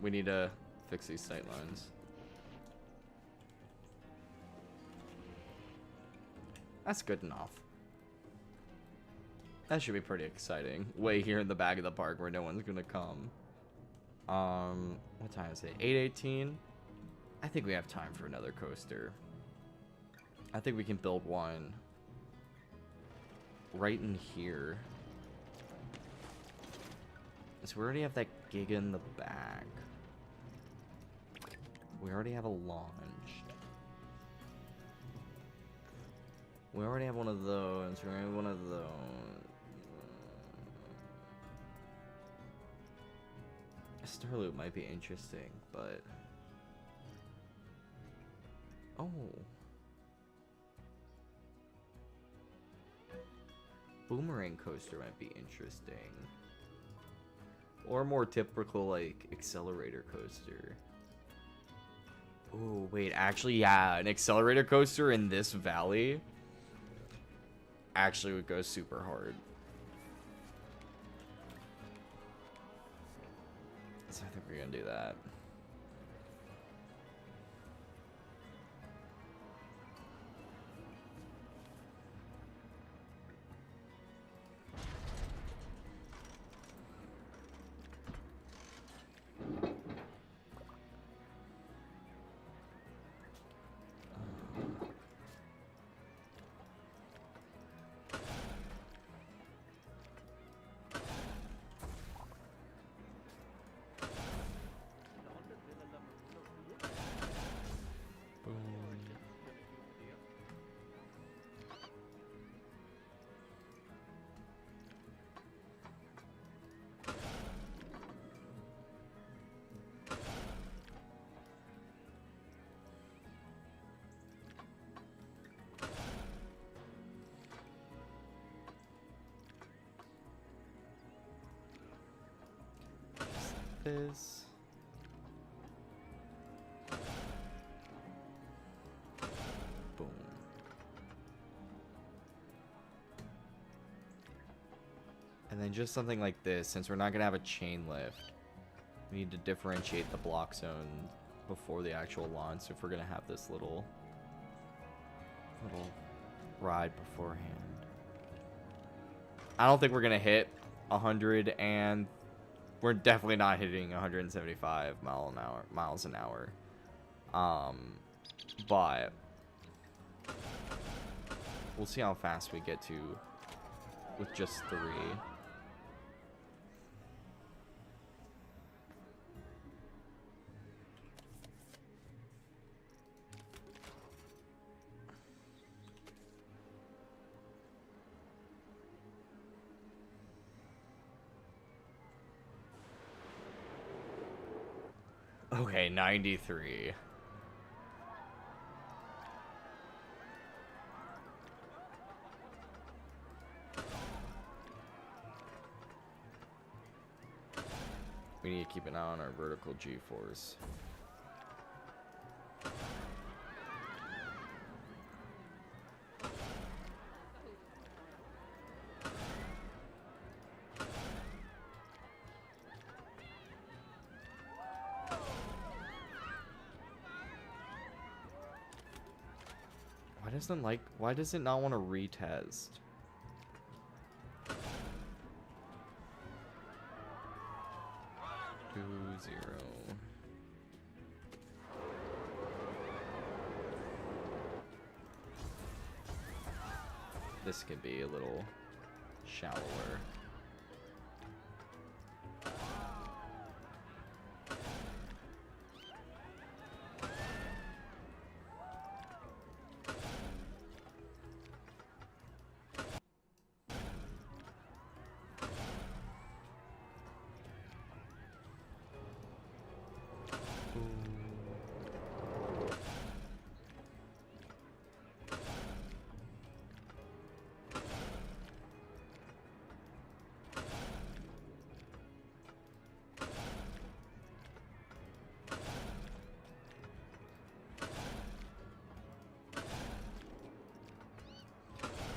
We need to fix these sight lines. That's good enough. That should be pretty exciting. Way here in the back of the park where no one's gonna come. What time is it? 8:18? I think we have time for another coaster. I think we can build one right in here. So we already have that Giga in the back. We already have a launch. We already have one of those. We already have one of those. Starloop might be interesting, but... Oh. Boomerang coaster might be interesting. Or a more typical, like, accelerator coaster. Oh, wait, actually, yeah, an accelerator coaster in this valley actually would go super hard. So I think we're gonna do that. This. Boom. And then just something like this, since we're not gonna have a chain lift, we need to differentiate the block zone before the actual launch if we're gonna have this little ride beforehand. I don't think we're gonna hit 100, and we're definitely not hitting 175 miles an hour. But we'll see how fast we get to with just 3. Okay, 93. We need to keep an eye on our vertical G-force. Why does it not want to retest? Two, 0. This could be a little shallower.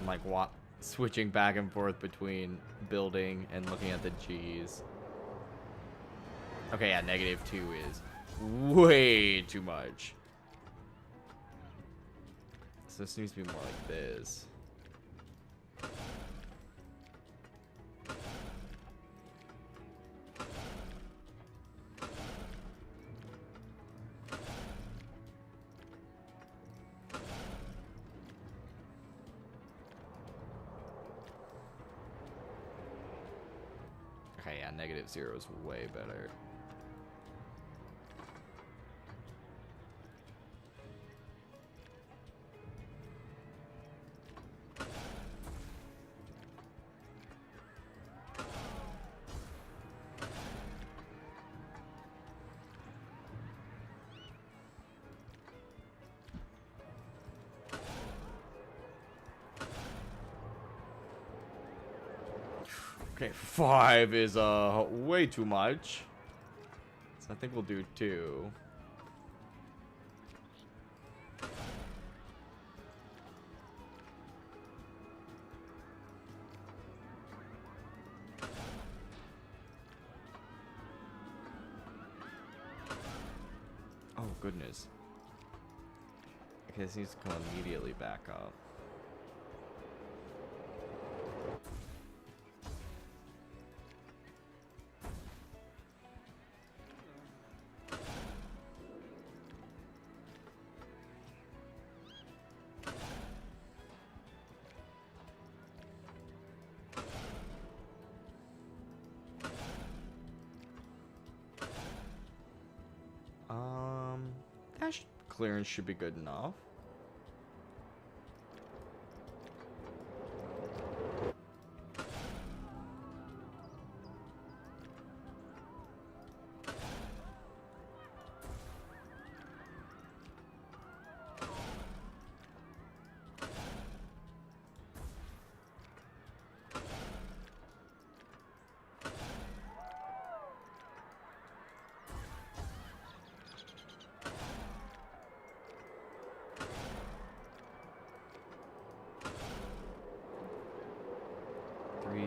Like what, switching back and forth between building and looking at the G's. Okay, yeah, -2 is way too much. So this needs to be more like this. Okay, yeah, -0 is way better. Okay, 5 is way too much. So I think we'll do 2. Oh goodness. Okay, this needs to come immediately back up. Clearance should be good enough.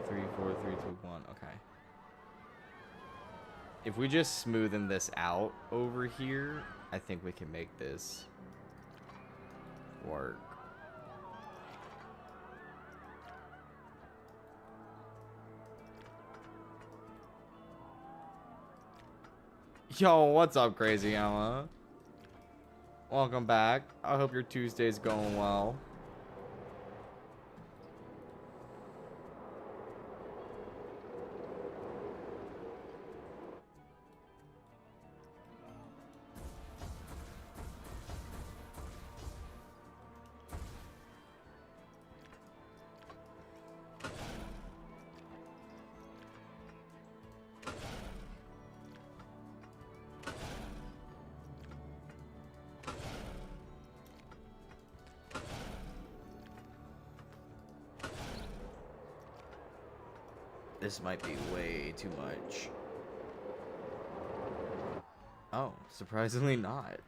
Three, 4, 3, 2, 1. Okay. If we just smoothen this out over here, I think we can make this work. Yo, what's up, Crazy Emma? Welcome back. I hope your Tuesday's going well. This might be way too much. Oh, surprisingly not.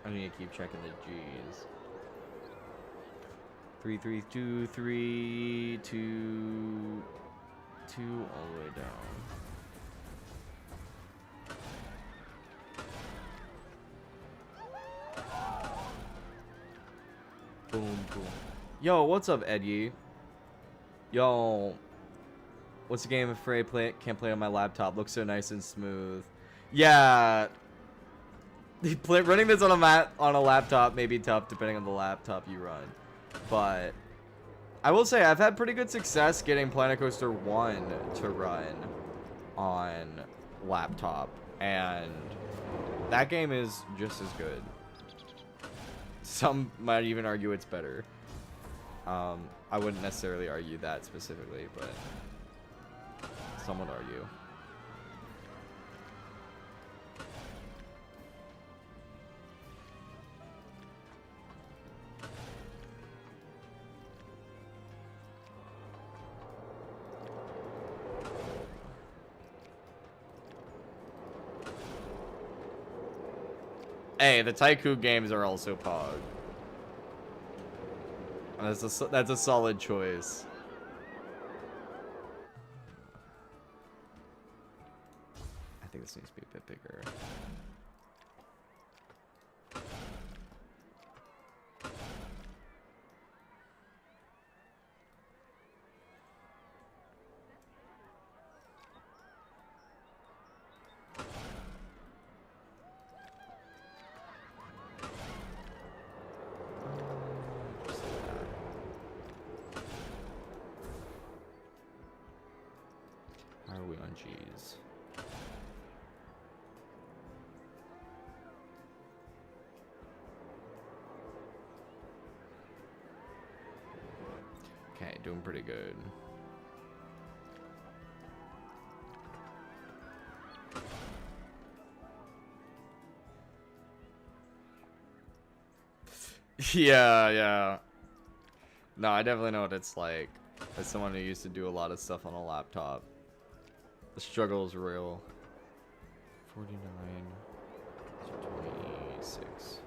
I need to keep checking the G's. 3, 3, 2, 3, 2, 2, all the way down. Boom, boom. Yo, what's up, Eddie? Yo, what's the game? Afraid can't play on my laptop. Looks so nice and smooth. Yeah, running this on a laptop may be tough depending on the laptop you run, but I will say I've had pretty good success getting Planet Coaster 1 to run on laptop, and that game is just as good. Some might even argue it's better. I wouldn't necessarily argue that specifically, but some would argue. Hey, the Tycoon games are also Pog. That's a solid choice. I think this needs to be a bit bigger. How are we on G's? Okay, doing pretty good. Yeah. No, I definitely know what it's like. As someone who used to do a lot of stuff on a laptop. The struggle is real. 49, 26.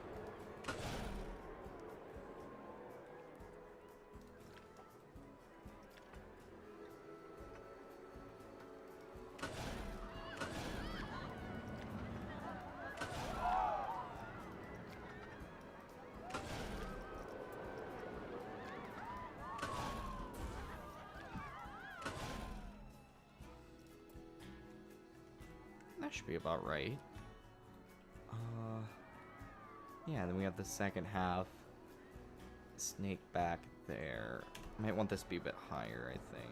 That should be about right. Yeah, then we have the second half. Snake back there. Might want this to be a bit higher, I think.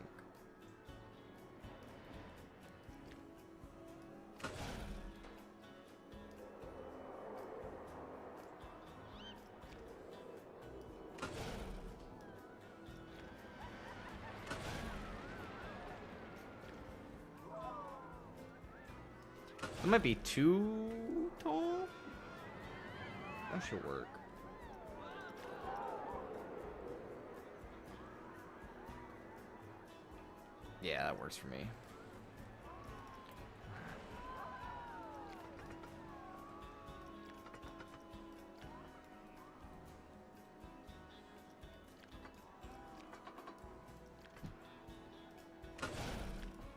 It might be too tall. That should work. Yeah, that works for me.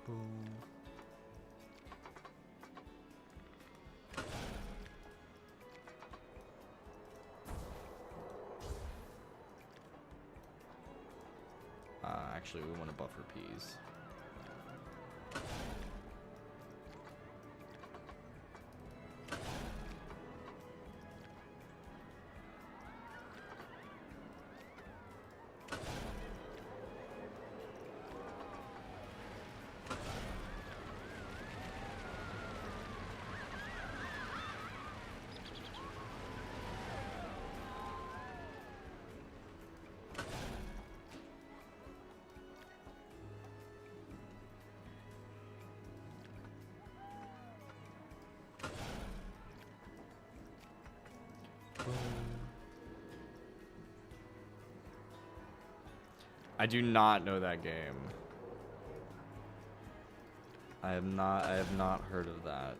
Boom. Actually, we want to buffer peas. I do not know that game. I have not heard of that.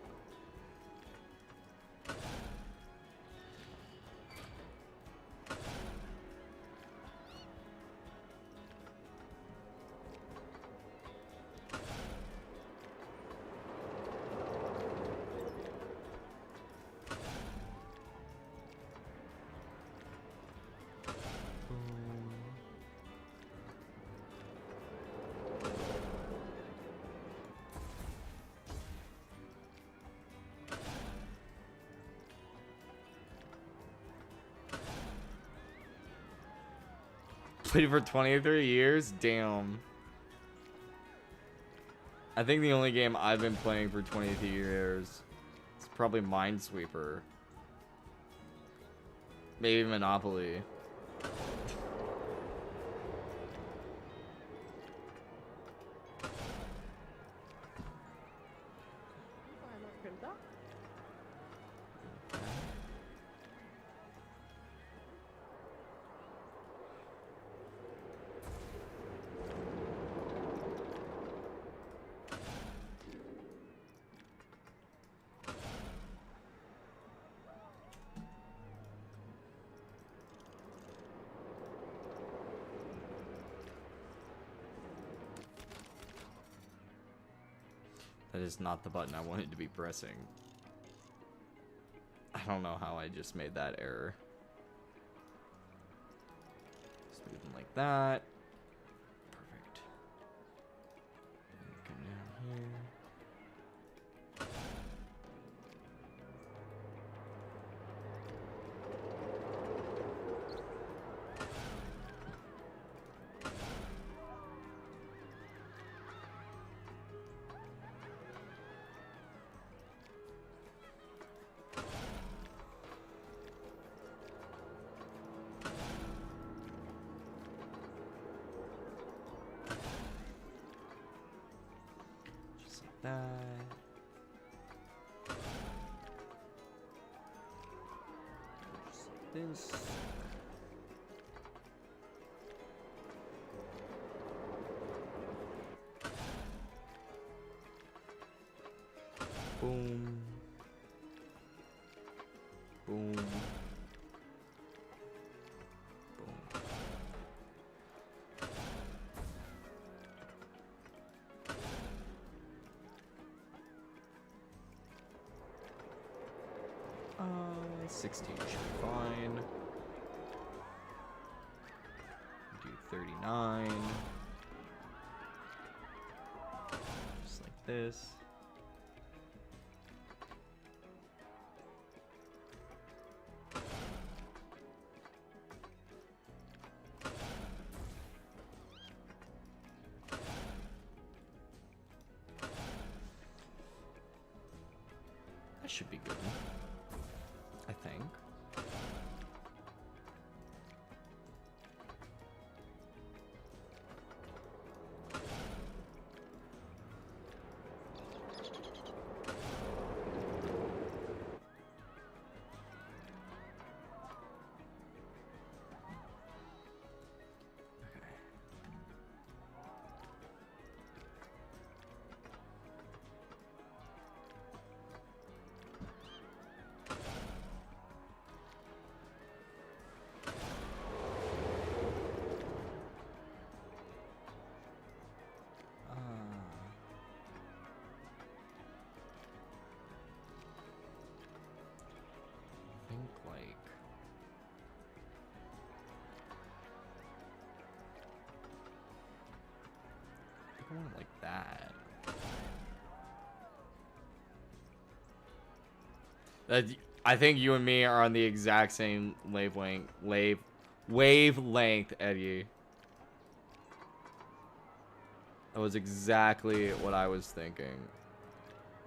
Played for 23 years? Damn. I think the only game I've been playing for 23 years is probably Minesweeper. Maybe Monopoly. That is not the button I wanted to be pressing. I don't know how I just made that error. Just move them like that. Perfect. Come down here. That. Just like this. Boom. Boom. Boom. Uh, 16 should be fine. Do 39. Just like this. That should be good. I think. I want it like that. I think you and me are on the exact same wavelength, Eddie. That was exactly what I was thinking.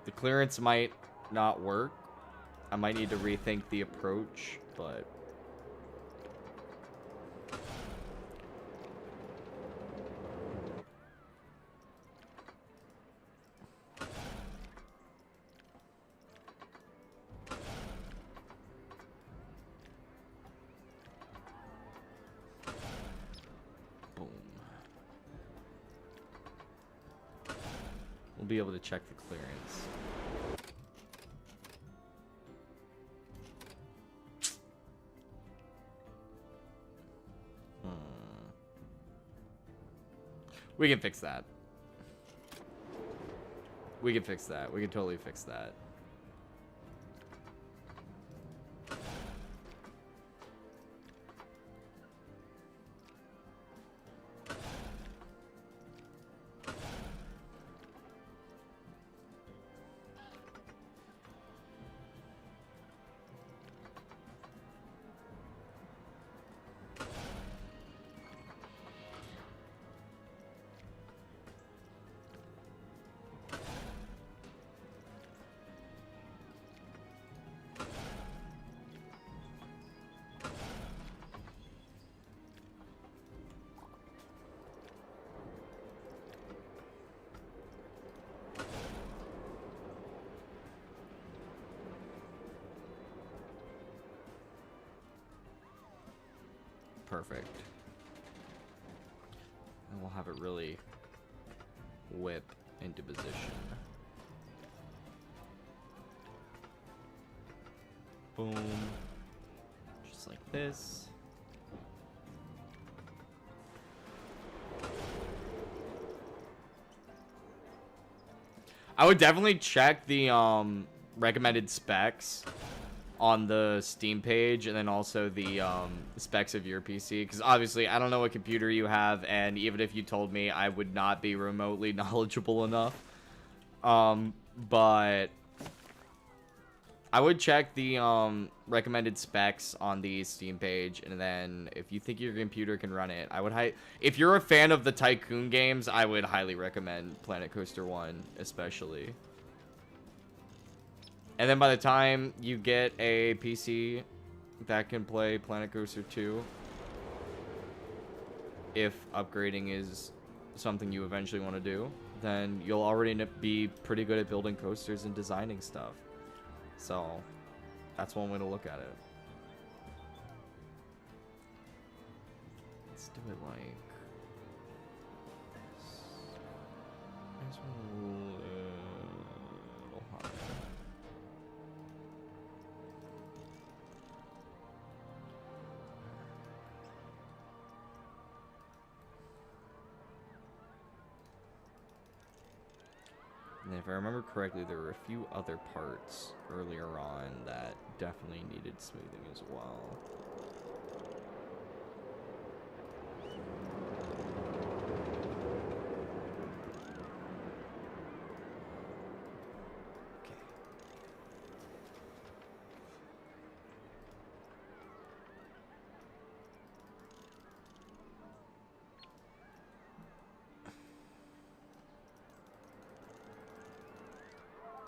The clearance might not work. I might need to rethink the approach, but... We'll be able to check the clearance. We can fix that. We can fix that. We can totally fix that. Perfect. And we'll have it really whip into position. Boom. Just like this. I would definitely check the recommended specs on the Steam page, and then also the specs of your PC, because obviously I don't know what computer you have, and even if you told me, I would not be remotely knowledgeable enough. But I would check the recommended specs on the Steam page, and then if you think your computer can run it, I would if you're a fan of the Tycoon games, I would highly recommend Planet Coaster 1 especially. And then by the time you get a PC that can play Planet Coaster 2, if upgrading is something you eventually want to do, then you'll already be pretty good at building coasters and designing stuff. So that's one way to look at it. Let's do it like... There's one little higher. And if I remember correctly, there were a few other parts earlier on that definitely needed smoothing as well. Okay.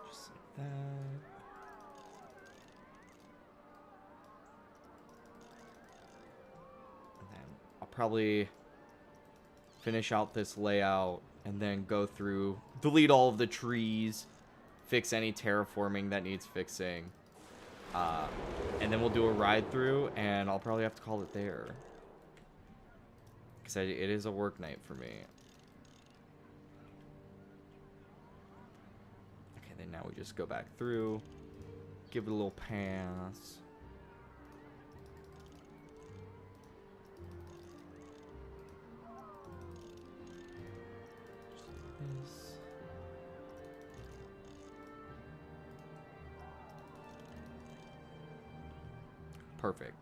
Just like that. And then I'll probably finish out this layout and then go through, delete all of the trees, fix any terraforming that needs fixing. And then we'll do a ride through, and I'll probably have to call it there. Because it is a work night for me. Okay, then now we just go back through, give it a little pass. This. Perfect.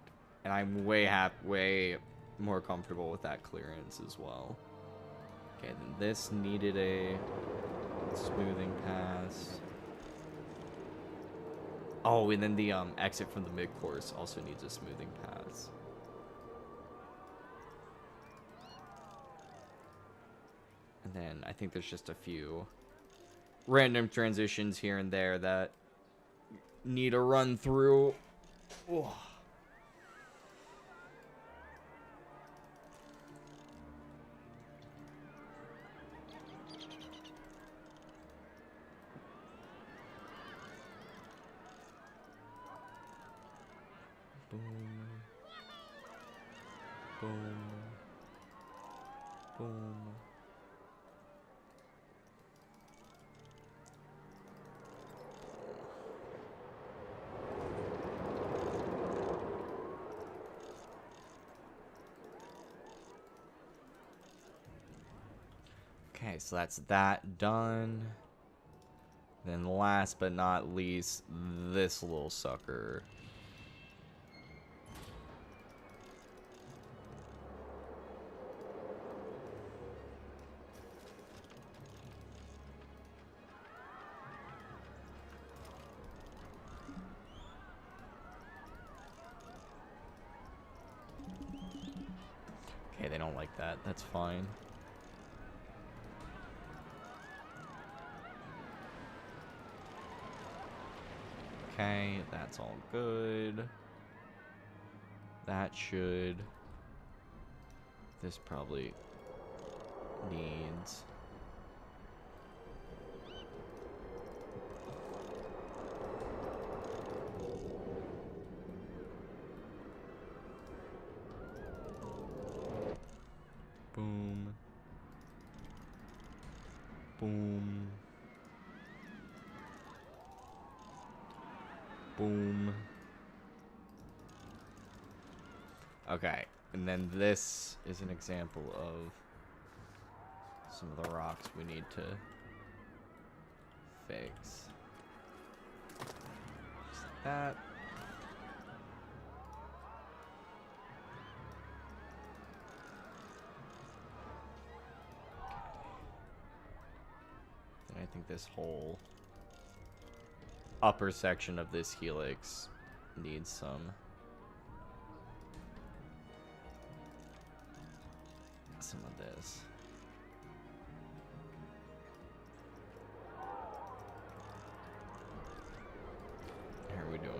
And I'm way more comfortable with that clearance as well. Okay, then this needed a smoothing pass. Oh, and then the exit from the mid-course also needs a smoothing pass. And then I think there's just a few random transitions here and there that need a run through. Oh. Boom. Boom. Boom. Okay, so that's that done. Then last but not least, this little sucker. Okay, they don't like that. That's fine. Okay, that's all good. That should... This probably needs... Boom. Boom. Okay, and then this is an example of some of the rocks we need to fix. Just like that. And I think this whole upper section of this helix needs some of this. How are we doing?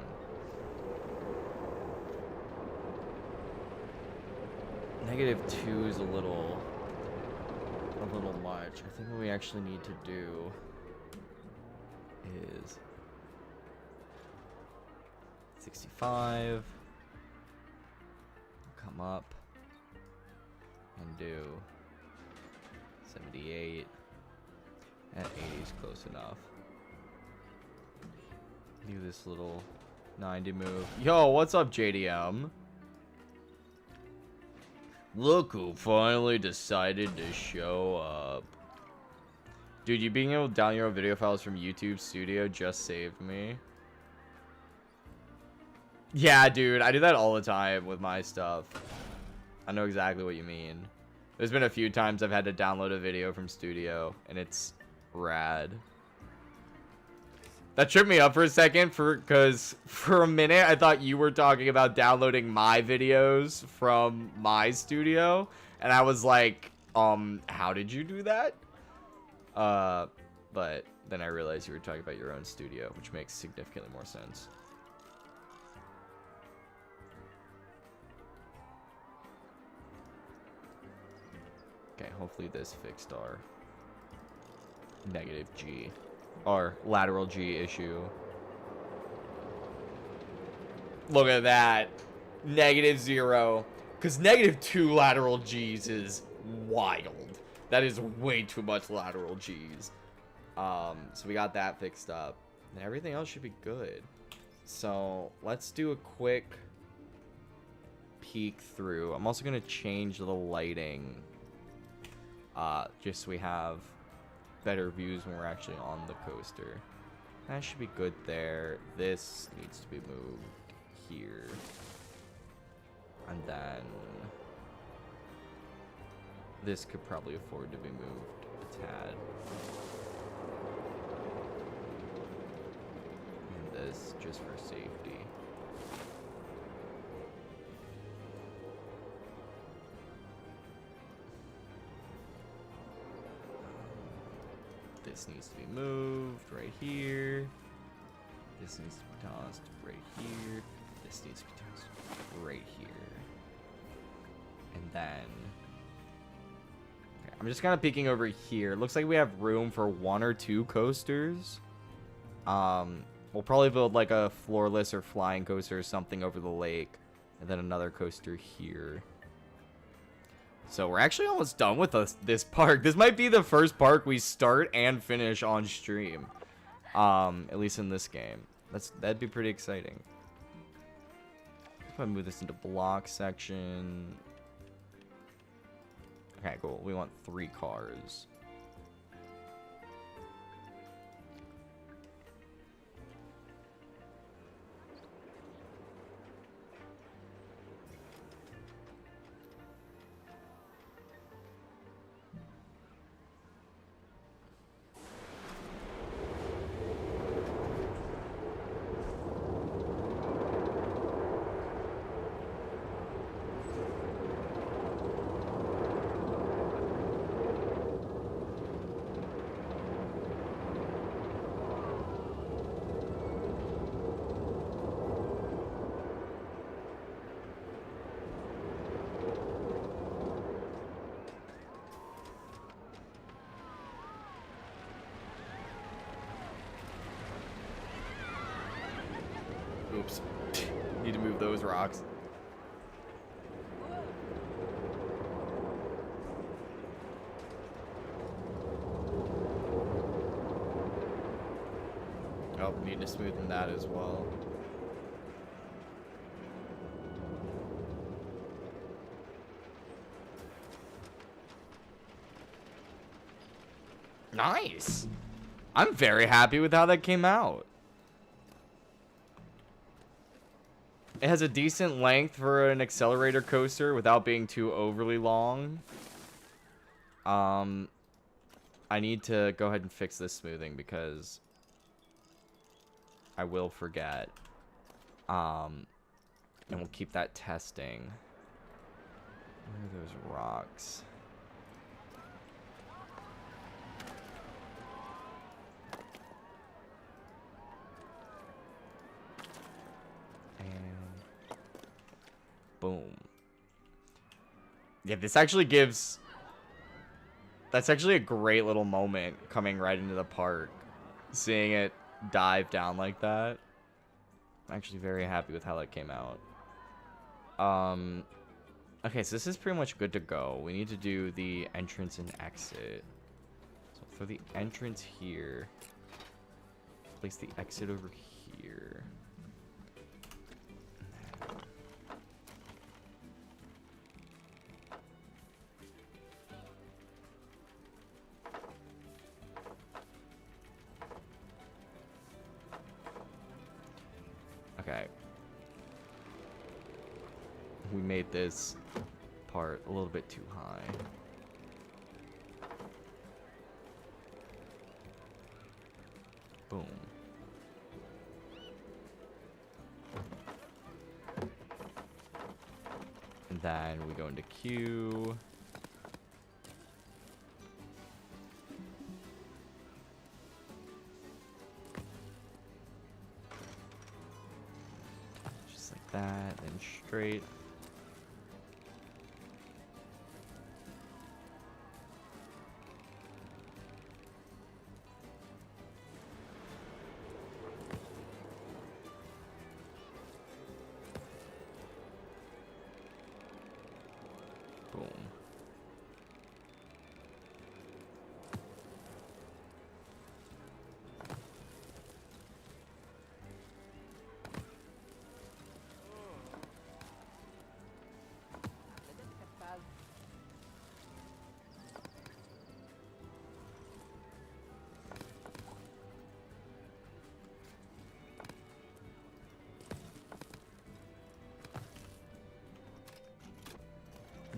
-2 is a little much. I think what we actually need to do is 65, come up and do 78, and 80 is close enough. Do this little 90 move. Yo, what's up, JDM? Look who finally decided to show up. Dude, you being able to download your own video files from YouTube Studio just saved me. Yeah, dude, I do that all the time with my stuff. I know exactly what you mean. There's been a few times I've had to download a video from Studio, and it's rad. That tripped me up for a second, because for a minute I thought you were talking about downloading my videos from my studio, and I was like, how did you do that? But then I realized you were talking about your own studio, which makes significantly more sense. Okay, hopefully this fixed our -G. Our lateral G issue. Look at that. -0. Because -2 lateral G's is wild. That is way too much lateral G's. So we got that fixed up. And everything else should be good. So let's do a quick peek through. I'm also going to change the lighting. Just so we have better views when we're actually on the coaster. That should be good there. This needs to be moved here. And then this could probably afford to be moved a tad. And this just for safety. This needs to be moved right here. This needs to be tossed right here. This needs to be tossed right here. And then okay, I'm just kind of peeking over here. Looks like we have room for 1 or 2 coasters. We'll probably build like a floorless or flying coaster or something over the lake, and then another coaster here. So we're actually almost done with this park. This might be the first park we start and finish on stream. At least in this game. That'd be pretty exciting. Let's probably move this into block section. Okay, cool. We want 3 cars. Oops. Need to move those rocks. to smoothen that as well. Nice. I'm very happy with how that came out. It has a decent length for an accelerator coaster without being too overly long. I need to go ahead and fix this smoothing because I will forget. And we'll keep that testing. Where are those rocks? And boom. Yeah, this actually gives... That's actually a great little moment coming right into the park. Seeing it dive down like that. I'm actually very happy with how that came out. Okay, so this is pretty much good to go. We need to do the entrance and exit. So for the entrance here, place the exit over here. Okay. We made this part a little bit too high. Boom. And then we go into Q. Just like that, then straight.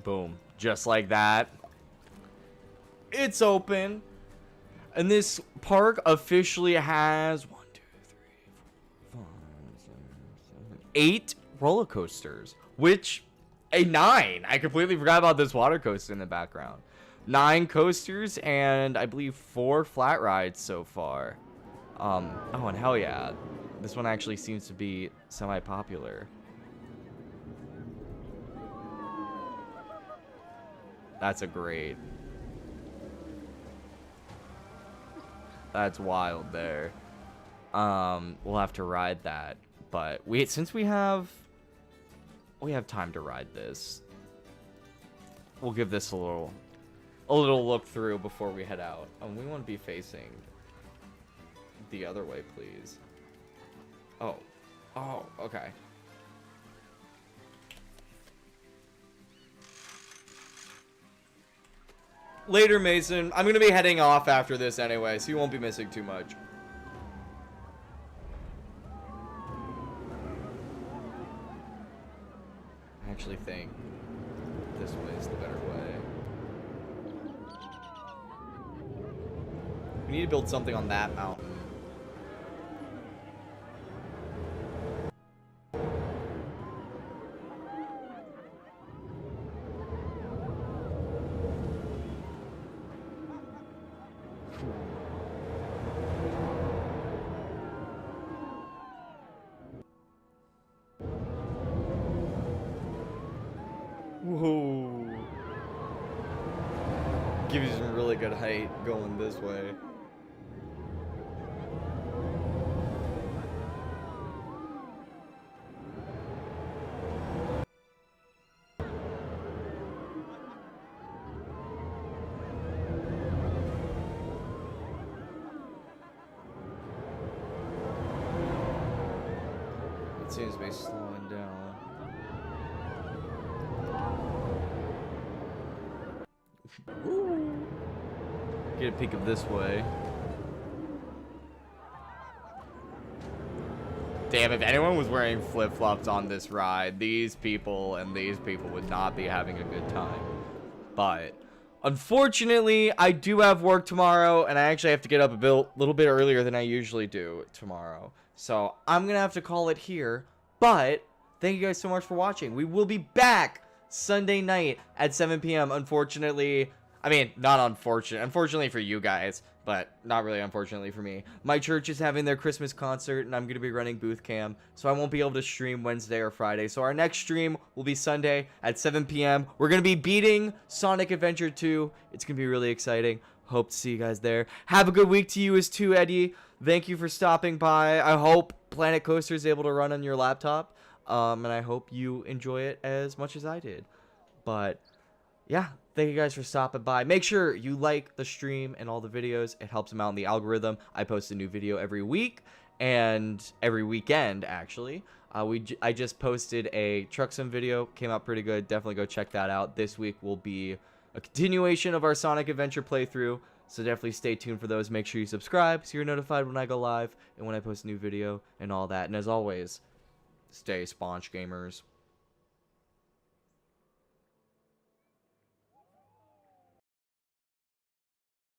Boom. Just like that. It's open. And this park officially has 1, 2, 3, 4, 5, 6, 7, 8 roller coasters. Which, a 9. I completely forgot about this water coaster in the background. 9 coasters and I believe 4 flat rides so far. Oh, and hell yeah. This one actually seems to be semi-popular. That's a great. That's wild there. We'll have to ride that, but since we have time to ride this. We'll give this a little look through before we head out. We want to be facing the other way, please. Oh, okay. Later, Mason. I'm going to be heading off after this anyway, so you won't be missing too much. I actually think this way is the better way. We need to build something on that mountain. Whoa. Give you some really good height going this way. seems to be slowing down. Woo. Get a peek of this way. Damn, if anyone was wearing flip-flops on this ride, these people and these people would not be having a good time. But unfortunately, I do have work tomorrow, and I actually have to get up a little bit earlier than I usually do tomorrow. So I'm going to have to call it here. But thank you guys so much for watching. We will be back Sunday night at 7 p.m. Unfortunately, I mean, not unfortunate. Unfortunately for you guys, but not really unfortunately for me. My church is having their Christmas concert, and I'm going to be running booth cam, so I won't be able to stream Wednesday or Friday. So our next stream will be Sunday at 7 p.m. We're going to be beating Sonic Adventure 2. It's going to be really exciting. Hope to see you guys there. Have a good week to you as too, Eddie. Thank you for stopping by. I hope Planet Coaster is able to run on your laptop, and I hope you enjoy it as much as I did. But yeah, thank you guys for stopping by. Make sure you like the stream and all the videos. It helps them out in the algorithm. I post a new video every week and every weekend, actually. I just posted a truck sim video. Came out pretty good. Definitely go check that out. This week will be a continuation of our Sonic Adventure playthrough. So definitely stay tuned for those. Make sure you subscribe so you're notified when I go live and when I post a new video and all that. And as always, stay sponge gamers.